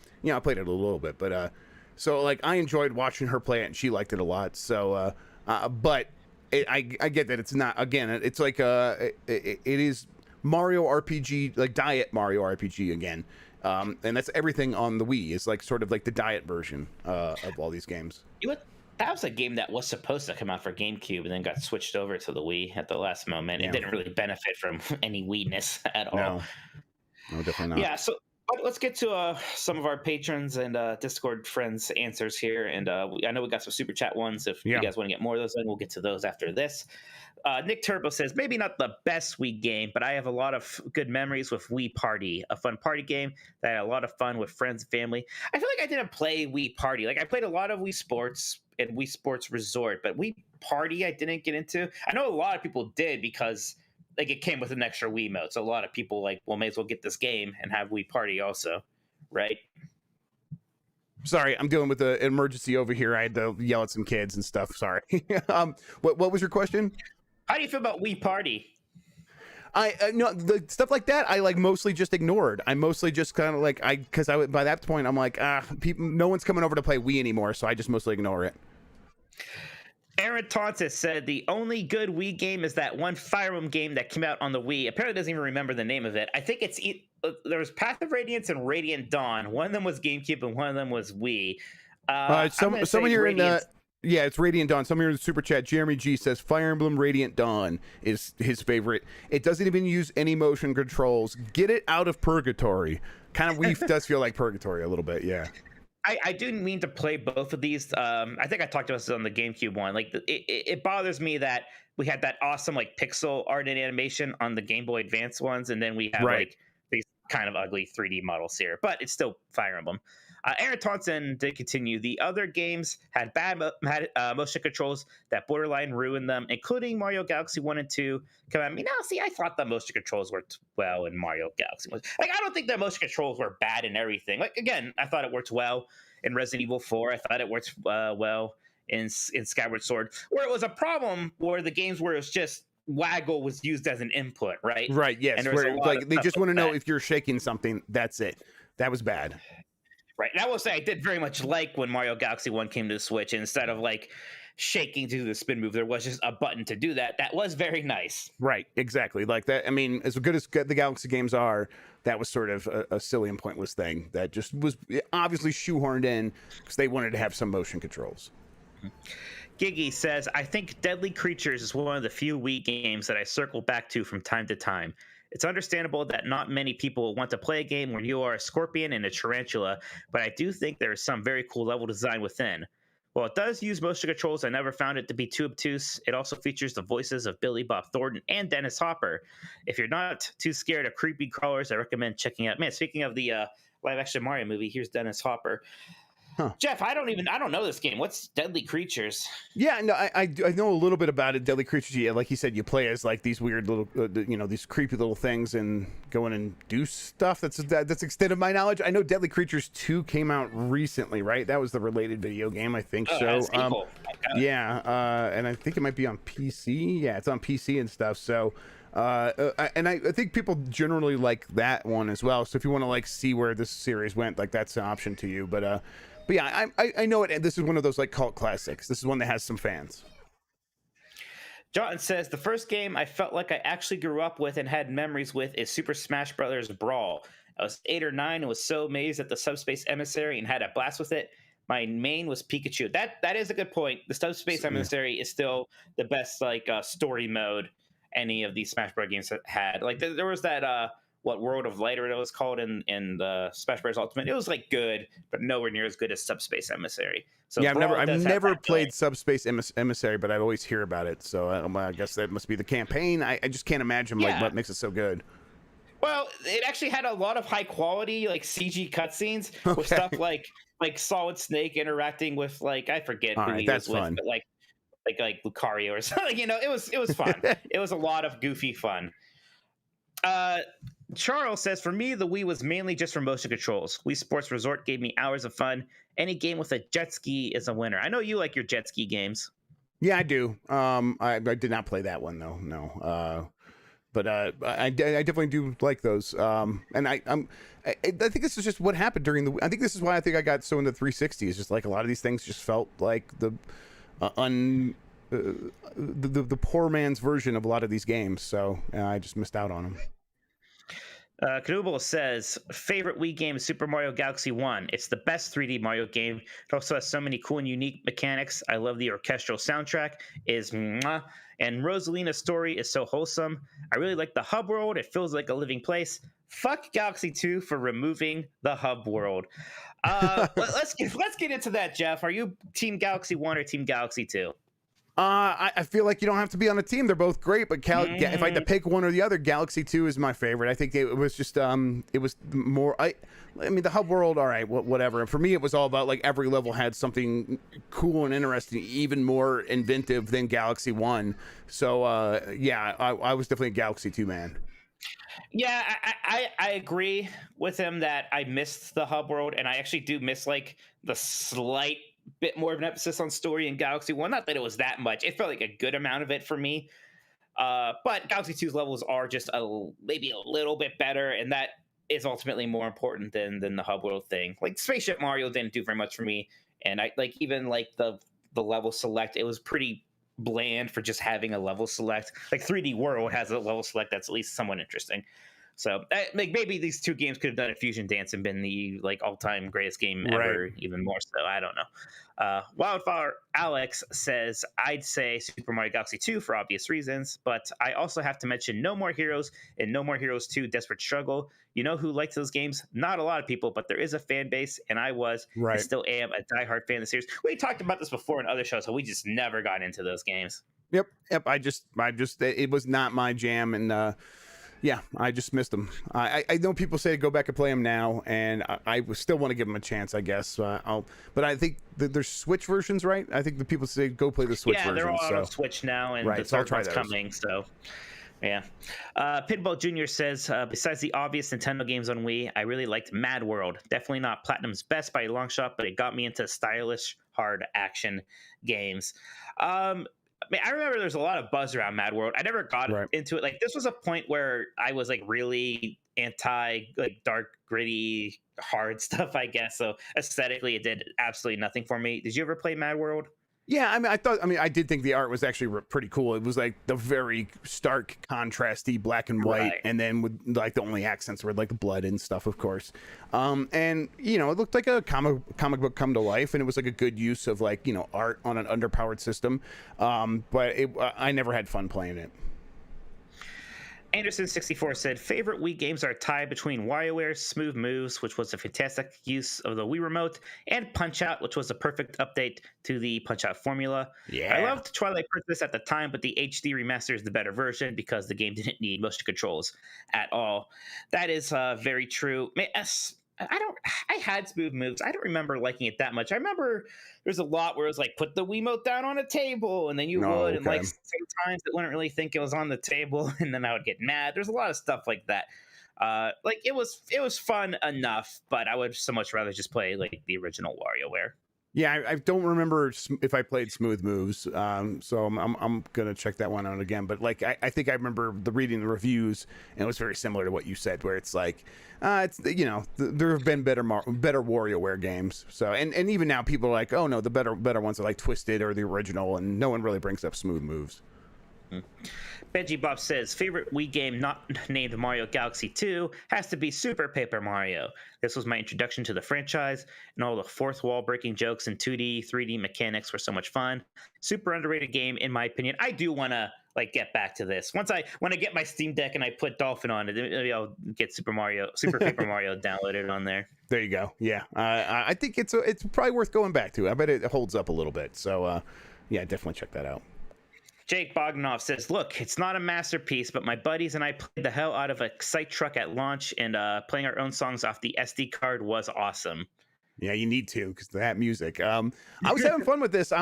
played it a little bit, but I enjoyed watching her play it, and she liked it a lot. So, but. I get that it's not, again, it's it is Mario RPG, diet Mario RPG again, and that's everything on the Wii is sort of the diet version of all these games. That was a game that was supposed to come out for GameCube and then got switched over to the Wii at the last moment. It didn't really benefit from any Wii-ness at all. No, definitely not. Yeah, so let's get to some of our patrons and Discord friends' answers here. And I know we got some super chat ones. If you guys want to get more of those, then we'll get to those after this. Nick Turbo says, maybe not the best Wii game, but I have a lot of good memories with Wii Party, a fun party game that I had a lot of fun with friends and family. I feel like I didn't play Wii Party. Like I played a lot of Wii Sports and Wii Sports Resort, but Wii Party I didn't get into. I know a lot of people did because like it came with an extra Wii mode. So a lot of people like, well, may as well get this game and have Wii Party also, right? Sorry, I'm dealing with an emergency over here. I had to yell at some kids and stuff. Sorry. What was your question? How do you feel about Wii Party? I no, the stuff like that I like mostly just ignored. I mostly just kind of like because I by that point I'm like no one's coming over to play Wii anymore, so I just mostly ignore it. Aaron Tauntis said the only good Wii game is that one Fire Emblem game that came out on the Wii. Apparently doesn't even remember the name of it. I think it's there was Path of Radiance and Radiant Dawn. One of them was GameCube and one of them was Wii. Someone here yeah, it's Radiant Dawn. Someone here in the super chat, Jeremy G says Fire Emblem Radiant Dawn is his favorite. It doesn't even use any motion controls. Get it out of purgatory. Kind of Wii does feel like purgatory a little bit, yeah. I do mean to play both of these. I think I talked about this on the GameCube one. Like it bothers me that we had that awesome like pixel art and animation on the Game Boy Advance ones, and then we have like these kind of ugly 3D models here. But it's still Fire Emblem. Aaron Thompson did continue. The other games had bad motion controls that borderline ruined them, including Mario Galaxy 1 and 2. I mean, I thought the motion controls worked well in Mario Galaxy 1. Like, I don't think the motion controls were bad in everything. Like, again, I thought it worked well in Resident Evil 4. I thought it worked well in Skyward Sword. Where it was a problem were the games where it was just waggle was used as an input, right? Right, yes. Where, like, they just want to know if you're shaking something. That's it. That was bad. Right. And I will say I did very much like when Mario Galaxy 1 came to the Switch. Instead of like shaking to do the spin move, there was just a button to do that. That was very nice. Right. Exactly. Like that. I mean, as good as the Galaxy games are, that was sort of a silly and pointless thing that just was obviously shoehorned in because they wanted to have some motion controls. Giggy says, I think Deadly Creatures is one of the few Wii games that I circle back to from time to time. It's understandable that not many people want to play a game where you are a scorpion and a tarantula, but I do think there is some very cool level design within. While it does use motion controls, I never found it to be too obtuse. It also features the voices of Billy Bob Thornton and Dennis Hopper. If you're not too scared of creepy crawlers, I recommend checking out. Man, speaking of the live-action Mario movie, here's Dennis Hopper. Huh. Jeff, I don't know this game. What's Deadly Creatures? Yeah, no, I know a little bit about it. Deadly Creatures, yeah, like you said, you play as like these weird little, these creepy little things and go in and do stuff. That's the extent of my knowledge. I know Deadly Creatures 2 came out recently, right? That was the related video game, I think so. Yeah, and I think it might be on PC. Yeah, it's on PC and stuff. So. I think people generally like that one as well. So if you want to like see where this series went, like that's an option to you. But yeah, I know it. This is one of those like cult classics. This is one that has some fans. Johnson says the first game I felt like I actually grew up with and had memories with is Super Smash Brothers Brawl. I was 8 or 9 and was so amazed at the Subspace Emissary and had a blast with it. My main was Pikachu. That is a good point. The Subspace Emissary is still the best like story mode any of these Smash Bros. Games had. Like there was that World of Light or it was called in the Smash Bros. Ultimate. It was like good, but nowhere near as good as Subspace Emissary. So yeah, I've never played Subspace Emissary, but I always hear about it. So I guess that must be the campaign. I just can't imagine like what makes it so good. Well, it actually had a lot of high quality like CG cutscenes with stuff like Solid Snake interacting with like I forget who he was with, but like Lucario or something. It was fun. It was a lot of goofy fun. Charles says, for me, the Wii was mainly just for motion controls. Wii Sports Resort gave me hours of fun. Any game with a jet ski is a winner. I know you like your jet ski games. Yeah, I do. I did not play that one though. No. But I definitely do like those. And I think this is just what happened during the. I think this is why I think I got so into 360. Is just like a lot of these things just felt like the poor man's version of a lot of these games. So I just missed out on them. Knubel says, favorite Wii game is Super Mario Galaxy 1. It's the best 3D Mario game. It also has so many cool and unique mechanics. I love the orchestral soundtrack. And Rosalina's story is so wholesome. I really like the hub world. It feels like a living place. Fuck Galaxy 2 for removing the hub world. Let's get into that, Jeff. Are you Team Galaxy 1 or Team Galaxy 2? I feel like you don't have to be on a team. They're both great, but if I had to pick one or the other, Galaxy 2 is my favorite. I think it was just it was more. I mean, the hub world, all right, whatever. And for me, it was all about like every level had something cool and interesting, even more inventive than Galaxy 1. So yeah, I was definitely a Galaxy 2 man. Yeah, I agree with him that I missed the hub world, and I actually do miss like the slight bit more of an emphasis on story in Galaxy 1. Not that it was that much. It felt like a good amount of it for me. But Galaxy 2's levels are just maybe a little bit better, and that is ultimately more important than the hub world thing. Like Spaceship Mario didn't do very much for me, and I like even like the level select, it was pretty bland for just having a level select. Like 3D World has a level select that's at least somewhat interesting. So like maybe these two games could have done a fusion dance and been the like all-time greatest game ever, even more so. I don't know. Wildfire Alex says, I'd say Super Mario Galaxy 2 for obvious reasons, but I also have to mention No More Heroes and No More Heroes 2 Desperate Struggle. You know who likes those games? Not a lot of people, but there is a fan base, and I was and still am a diehard fan of the series. We talked about this before in other shows, so we just never got into those games. Yep. I just it was not my jam, and yeah, I just missed them. I know people say go back and play them now, and I still want to give them a chance, I guess. But I think there's Switch versions, right? I think the people say go play the Switch version. Yeah, they're all on Switch now, and the third one's coming, so... Yeah. Pinball Jr. says, besides the obvious Nintendo games on Wii, I really liked Mad World. Definitely not Platinum's best by a long shot, but it got me into stylish, hard action games. I mean, I remember there's a lot of buzz around Mad World. I never got into it. Like, this was a point where I was like really anti like dark, gritty, hard stuff, I guess. So aesthetically, it did absolutely nothing for me. Did you ever play Mad World? Yeah, I mean, I did think the art was actually pretty cool. It was like the very stark, contrasty black and white, and then with like the only accents were like the blood and stuff, of course. And you know, it looked like a comic book come to life, and it was like a good use of like, you know, art on an underpowered system. But I never had fun playing it. Anderson64 said, favorite Wii games are tied between WarioWare Smooth Moves, which was a fantastic use of the Wii Remote, and Punch-Out, which was a perfect update to the Punch-Out formula. Yeah. I loved Twilight Princess at the time, but the HD remaster is the better version because the game didn't need motion controls at all. That is very true. I had Smooth Moves. I don't remember liking it that much. I remember there's a lot where it was like, put the Wiimote down on a table, and then you would, and like sometimes it wouldn't really think it was on the table, and then I would get mad. There's a lot of stuff like that. Like it was fun enough, but I would so much rather just play like the original WarioWare. Yeah, I don't remember if I played Smooth Moves, so I'm gonna check that one out again. But like, I think I remember reading the reviews, and it was very similar to what you said, where it's like, it's, you know, there have been better WarioWare games. So and even now people are like, oh no, the better ones are like Twisted or the original, and no one really brings up Smooth Moves. Benji Bob says, favorite Wii game not named Mario Galaxy 2 has to be Super Paper Mario. This was my introduction to the franchise, and all the fourth wall breaking jokes and 2D, 3D mechanics were so much fun. Super underrated game, in my opinion. I do want to like get back to this. When I get my Steam Deck and I put Dolphin on it, maybe I'll get Super Paper Mario downloaded on there. There you go. Yeah, I think it's probably worth going back to. I bet it holds up a little bit. So yeah, definitely check that out. Jake Bogdanoff says, look, it's not a masterpiece, but my buddies and I played the hell out of Excite Truck at launch, and playing our own songs off the SD card was awesome. Yeah, you need to, because that music. I was having fun with this.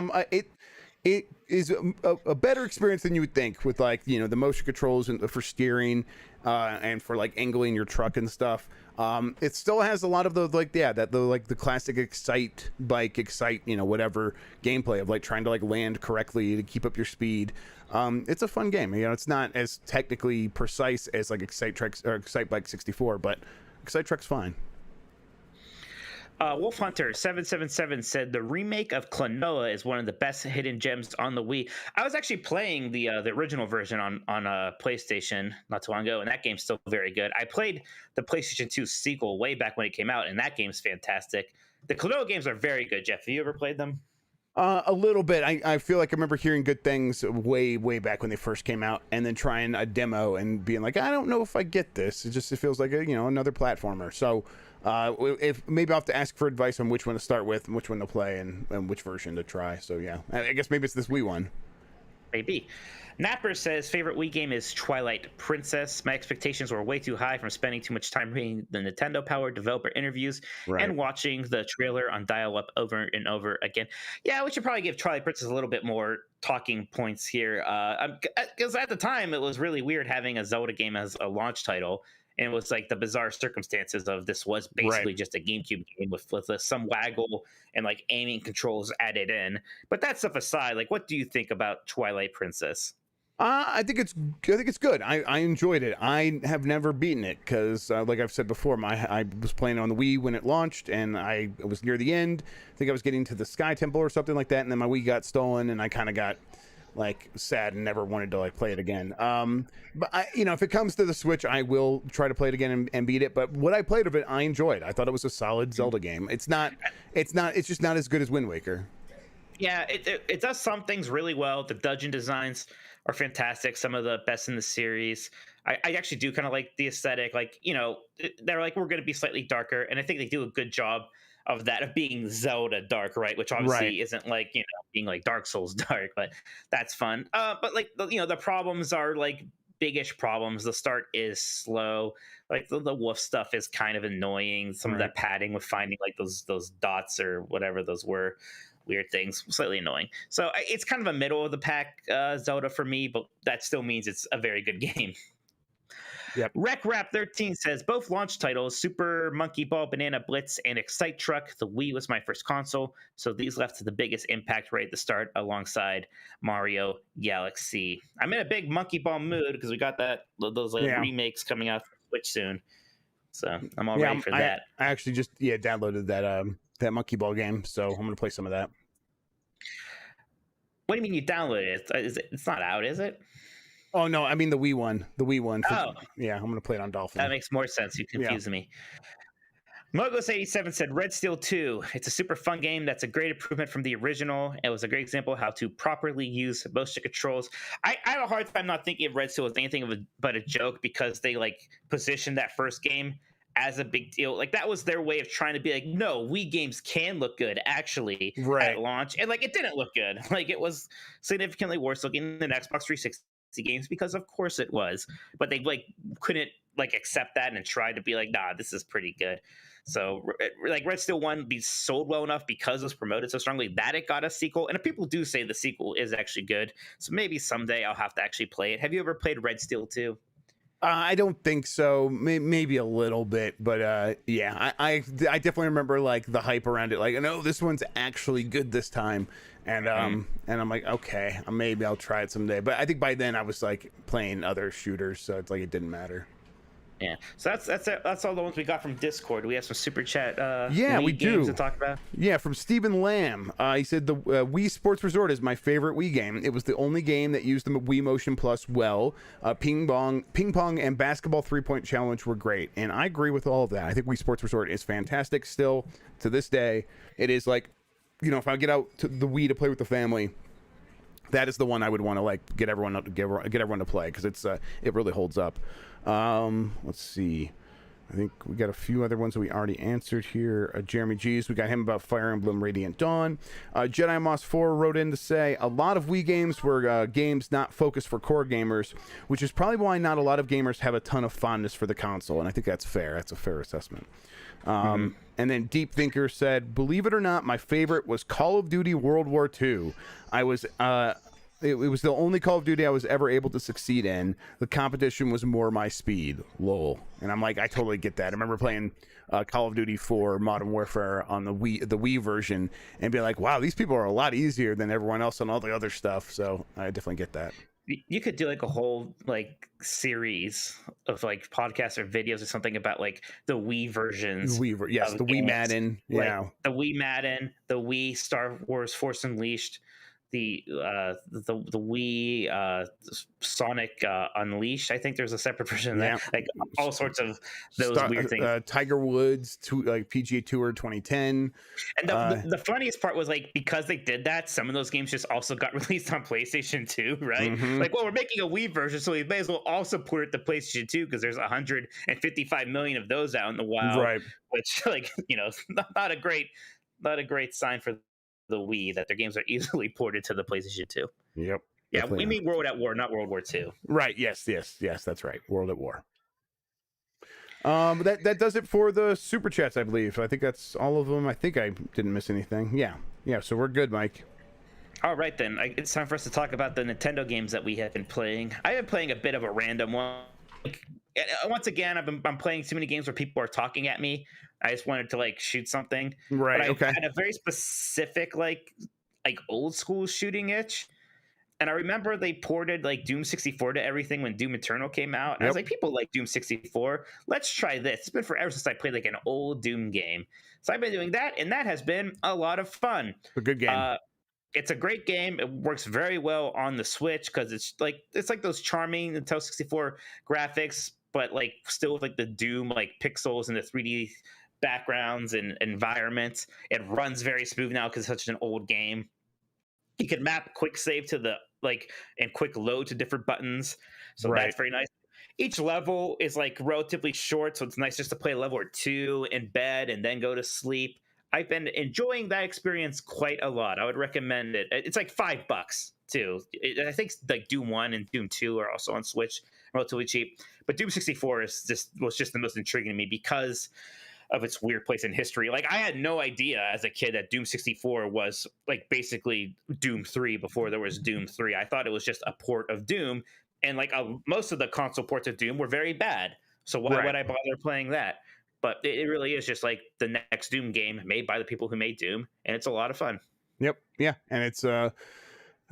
It is a better experience than you would think, with like, you know, the motion controls and for steering and for like angling your truck and stuff. It still has a lot of the like, yeah, the classic Excite, you know, whatever gameplay of like trying to like land correctly to keep up your speed. It's a fun game. You know, it's not as technically precise as like Excite Bike 64, but Excite Truck's fine. Wolf Hunter 777 said the remake of Klonoa is one of the best hidden gems on the Wii. I was actually playing the original version on PlayStation not too long ago, and that game's still very good. I played the PlayStation 2 sequel way back when it came out, and that game's fantastic. The Klonoa games are very good. Jeff, have you ever played them? A little bit. I feel like I remember hearing good things way back when they first came out, and then trying a demo and being like, I don't know if I get this. It feels like another platformer. So if maybe I'll have to ask for advice on which one to start with and which one to play and which version to try. So yeah, I guess maybe it's this Wii one. Maybe. Napper says favorite Wii game is Twilight Princess. My expectations were way too high from spending too much time reading the Nintendo Power developer interviews Right. and watching the trailer on dial-up over and over again. Yeah, we should probably give Twilight Princess a little bit more talking points here, because at the time it was really weird having a Zelda game as a launch title. And it was like the bizarre circumstances of this was basically Right. just a GameCube game with some waggle and like aiming controls added in. But that stuff aside, like, what do you think about Twilight Princess? I think it's good. I enjoyed it. I have never beaten it because, like I've said before, I was playing on the Wii when it launched, and I was near the end. I think I was getting to the Sky Temple or something like that, and then my Wii got stolen, and I kind of got like sad and never wanted to like play it again. But if it comes to the Switch, I will try to play it again and beat it. But what I played of it, I enjoyed. I thought it was a solid Zelda game. It's just not as good as Wind Waker. Yeah, it does some things really well. The dungeon designs are fantastic, some of the best in the series. I actually do kind of like the aesthetic. Like, they're like, we're going to be slightly darker. And I think they do a good job of that, of being Zelda dark, right? Which obviously Right. isn't like, being like Dark Souls dark, but that's fun. But like, the problems are like biggish problems. The start is slow. Like the wolf stuff is kind of annoying. Some of Right. that padding with finding like those dots or whatever those were, weird things, slightly annoying. So it's kind of a middle of the pack Zelda for me, but that still means it's a very good game. Yep. Rec Rap 13 says both launch titles, Super Monkey Ball Banana Blitz and Excite Truck. The Wii was my first console, so these left the biggest impact right at the start alongside Mario Galaxy. I'm in a big Monkey Ball mood because we got those Yeah. remakes coming out for Switch soon. So I'm all Yeah. ready for that. I actually just downloaded that Monkey Ball game, so I'm gonna play some of that. What do you mean you downloaded it? It's not out, is it? Oh no, I mean the Wii one. The Wii one. Oh, Yeah, I'm gonna play it on Dolphin. that makes more sense. You confuse me. Mogos87 said Red Steel 2. It's a super fun game that's a great improvement from the original. It was a great example of how to properly use motion controls. I have a hard time not thinking of Red Steel as anything but a joke because they like positioned that first game as a big deal. Like that was their way of trying to be like, no, Wii games can look good actually Right. at launch. And like it didn't look good. Like it was significantly worse looking than Xbox 360 games because of course it was. But they like couldn't like accept that and tried to be like, nah, this is pretty good. So, like, Red Steel 1 be sold well enough because it was promoted so strongly that it got a sequel. And people do say the sequel is actually good. So maybe someday I'll have to actually play it. Have you ever played Red Steel 2? I don't think so. Maybe a little bit, but yeah, I definitely remember like the hype around it. Like, no, this one's actually good this time, and and I'm like, okay, maybe I'll try it someday. But I think by then I was like playing other shooters, so it's like it didn't matter. Yeah, so that's all the ones we got from Discord. We have some super chat. Yeah, Wii we games do. to talk about. Yeah, from Stephen Lamb. He said the Wii Sports Resort is my favorite Wii game. It was the only game that used the Wii Motion Plus well. Ping pong, and basketball 3-point challenge were great, and I agree with all of that. I think Wii Sports Resort is fantastic. Still to this day, it is like, if I get out to the Wii to play with the family, that is the one I would want to like get everyone to play because it really holds up. Let's see. I think we got a few other ones that we already answered here. Jeremy G's, we got him about Fire Emblem Radiant Dawn. Jedi Moss 4 wrote in to say a lot of Wii games were games not focused for core gamers, which is probably why not a lot of gamers have a ton of fondness for the console. And I think that's fair. That's a fair assessment. And then Deep Thinker said, believe it or not, my favorite was Call of Duty World War II. It was the only Call of Duty I was ever able to succeed in. The competition was more my speed. Lol. And I'm like, I totally get that. I remember playing Call of Duty 4 Modern Warfare on the Wii version and be like, wow, these people are a lot easier than everyone else on all the other stuff. So I definitely get that. You could do like a whole like series of like podcasts or videos or something about like the Wii versions. The Wii Madden. Yeah. Like the Wii Madden, the Wii Star Wars Force Unleashed, the Wii Sonic Unleashed. I think there's a separate version of that. Like all sorts of those weird things. Tiger Woods, like PGA Tour 2010. And the funniest part was like because they did that, some of those games just also got released on PlayStation 2, right? Mm-hmm. Like, well, we're making a Wii version, so we may as well also port it to PlayStation 2 because there's 155 million of those out in the wild, right? Which, like, not a great sign for the Wii that their games are easily ported to the PlayStation 2. Yep. Yeah, Definitely we not. mean World at War, not World War II. Right. Yes. That's right. World at War. That does it for the super chats, I believe. I think that's all of them. I think I didn't miss anything. Yeah. So we're good, Mike. All right, then. It's time for us to talk about the Nintendo games that we have been playing. I have been playing a bit of a random one. Once again, I'm playing too many games where people are talking at me. I just wanted to shoot something. Right. But I Okay. had a very specific old school shooting itch. And I remember they ported Doom 64 to everything when Doom Eternal came out. And I was Yep. like, people like Doom 64. Let's try this. It's been forever since I played an old Doom game. So I've been doing that, and that has been a lot of fun. A good game. It's a great game. It works very well on the Switch because it's like those charming Nintendo 64 graphics, but still with the Doom pixels and the 3D backgrounds and environments. It runs very smooth now because it's such an old game. You can map quick save to the and quick load to different buttons, so Right. that's very nice. Each level is relatively short, so it's nice just to play a level or two in bed and then go to sleep. I've been enjoying that experience quite a lot. I would recommend it. It's $5 too. I think Doom 1 and Doom 2 are also on Switch, relatively cheap. But Doom 64 was just the most intriguing to me because of its weird place in history. I had no idea as a kid that Doom 64 was basically Doom 3 before there was Doom 3. I thought it was just a port of Doom, and most of the console ports of Doom were very bad. So why would I bother playing that? But it really is just the next Doom game made by the people who made Doom, and it's a lot of fun. Yep. Yeah, and it's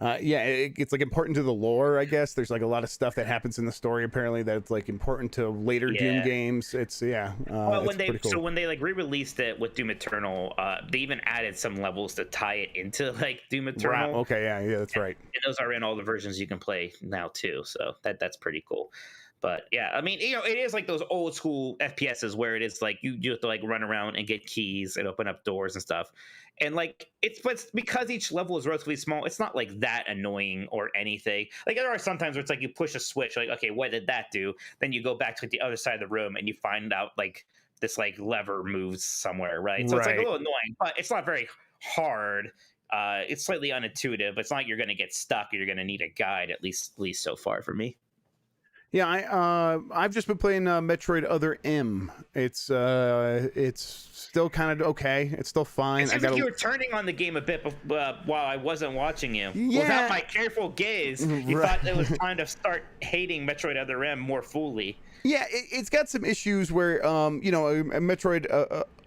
it's important to the lore, I guess. There's a lot of stuff that happens in the story apparently that's important to later Doom games. It's well, it's pretty cool. when they re-released it with Doom Eternal, they even added some levels to tie it into Doom Eternal. Wow. Okay, yeah, that's right. And those are in all the versions you can play now too, so that's pretty cool. But yeah, I mean, it is those old school FPSs where it is you have to run around and get keys and open up doors and stuff. And it's because each level is relatively small, it's not that annoying or anything. There are sometimes where it's you push a switch, okay, what did that do? Then you go back to the other side of the room and you find out this lever moves somewhere, right? So it's a little annoying, but it's not very hard. It's slightly unintuitive. It's not like you're going to get stuck or you're going to need a guide, at least so far for me. Yeah, I've just been playing Metroid Other M. It's still kind of okay. It's still fine. It seems like you were turning on the game a bit while I wasn't watching you. Yeah. Without my careful gaze, you thought it was time to start hating Metroid Other M more fully. Yeah, it's got some issues where, Metroid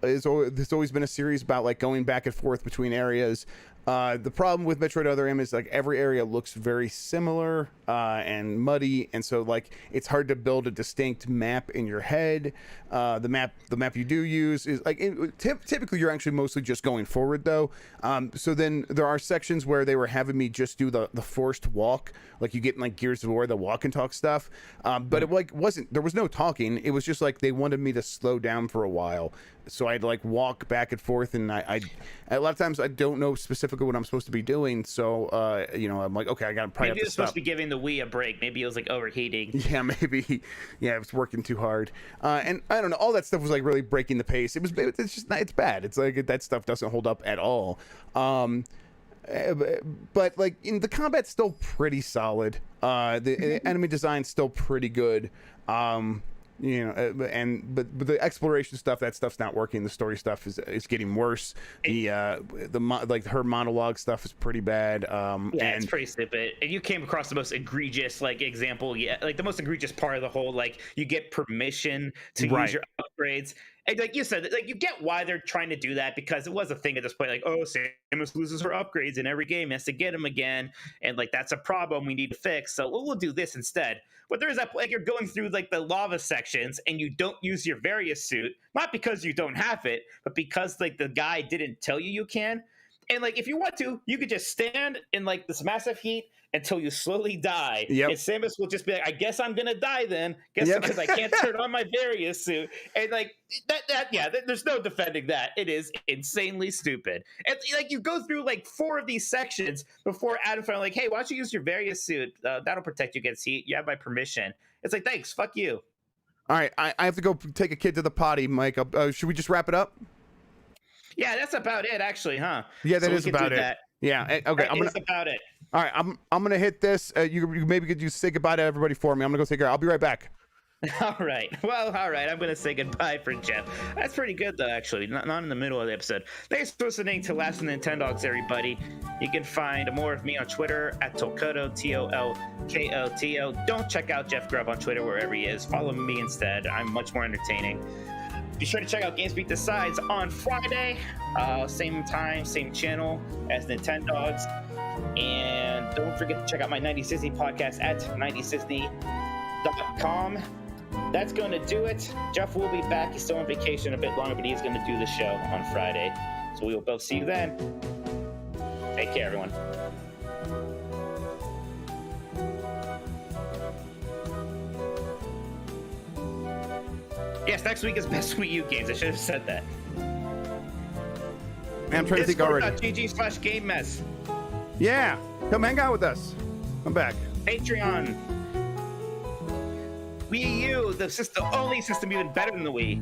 has always been a series about going back and forth between areas. The problem with Metroid Other M is every area looks very similar and muddy, and so it's hard to build a distinct map in your head. The map you do use is typically you're actually mostly just going forward though. So then there are sections where they were having me just do the forced walk, you get in Gears of War, the walk and talk stuff. But it there was no talking. It was just they wanted me to slow down for a while. So I'd walk back and forth, and I a lot of times I don't know specifically what I'm supposed to be doing. So I'm okay, I got probably maybe have to it's supposed to be giving the Wii a break. Maybe it was overheating. Yeah, maybe. Yeah, it was working too hard. And I don't know. All that stuff was really breaking the pace. It's just it's bad. It's that stuff doesn't hold up at all. But the combat's still pretty solid. The enemy design's still pretty good. But the exploration stuff, that stuff's not working. The story stuff is getting worse. Her monologue stuff is pretty bad. It's pretty stupid. And you came across the most egregious example, the most egregious part of the whole you get permission to use your upgrades. And you said, you get why they're trying to do that, because it was a thing at this point, Samus loses her upgrades in every game, has to get them again, and that's a problem we need to fix. So we'll do this instead. But there is that you're going through the lava sections and you don't use your Various suit, not because you don't have it, but because the guy didn't tell you can. And if you want to, you could just stand in this massive heat until you slowly die. Yep. And Samus will just be I guess I'm gonna die then. Because I can't turn on my Various suit. And there's no defending that. It is insanely stupid. And you go through 4 of these sections before Adam finally hey, why don't you use your Various suit? That'll protect you against heat. You have my permission. It's thanks, fuck you. All right, I have to go take a kid to the potty, Mike. Should we just wrap it up? Yeah, that's about it, actually, huh? Yeah, that is about it. That. Yeah. Okay. That's about it. All right, I'm gonna hit this. You maybe could you say goodbye to everybody for me. I'm gonna go take care. I'll be right back. All right. Well, all right. I'm going to say goodbye for Jeff. That's pretty good, though, actually. Not in the middle of the episode. Thanks for listening to Last of the Nintendogs, everybody. You can find more of me on Twitter at Tolkoto, Tolkoto. Don't check out Jeff Grubb on Twitter, wherever he is. Follow me instead. I'm much more entertaining. Be sure to check out GamesBeat Decides on Friday. Same time, same channel as Nintendogs. And don't forget to check out my 90s Disney podcast at 90sdisney.com. That's going to do it. Jeff will be back. He's still on vacation a bit longer, but he's going to do the show on Friday. So we will both see you then. Take care, everyone. Yes, next week is Best Wii U Games. I should have said that. Man, I'm trying to think already. Discord.gg/Game Mess. Yeah, come hang out with us. I'm back. Patreon. Wii U, the only system even better than the Wii.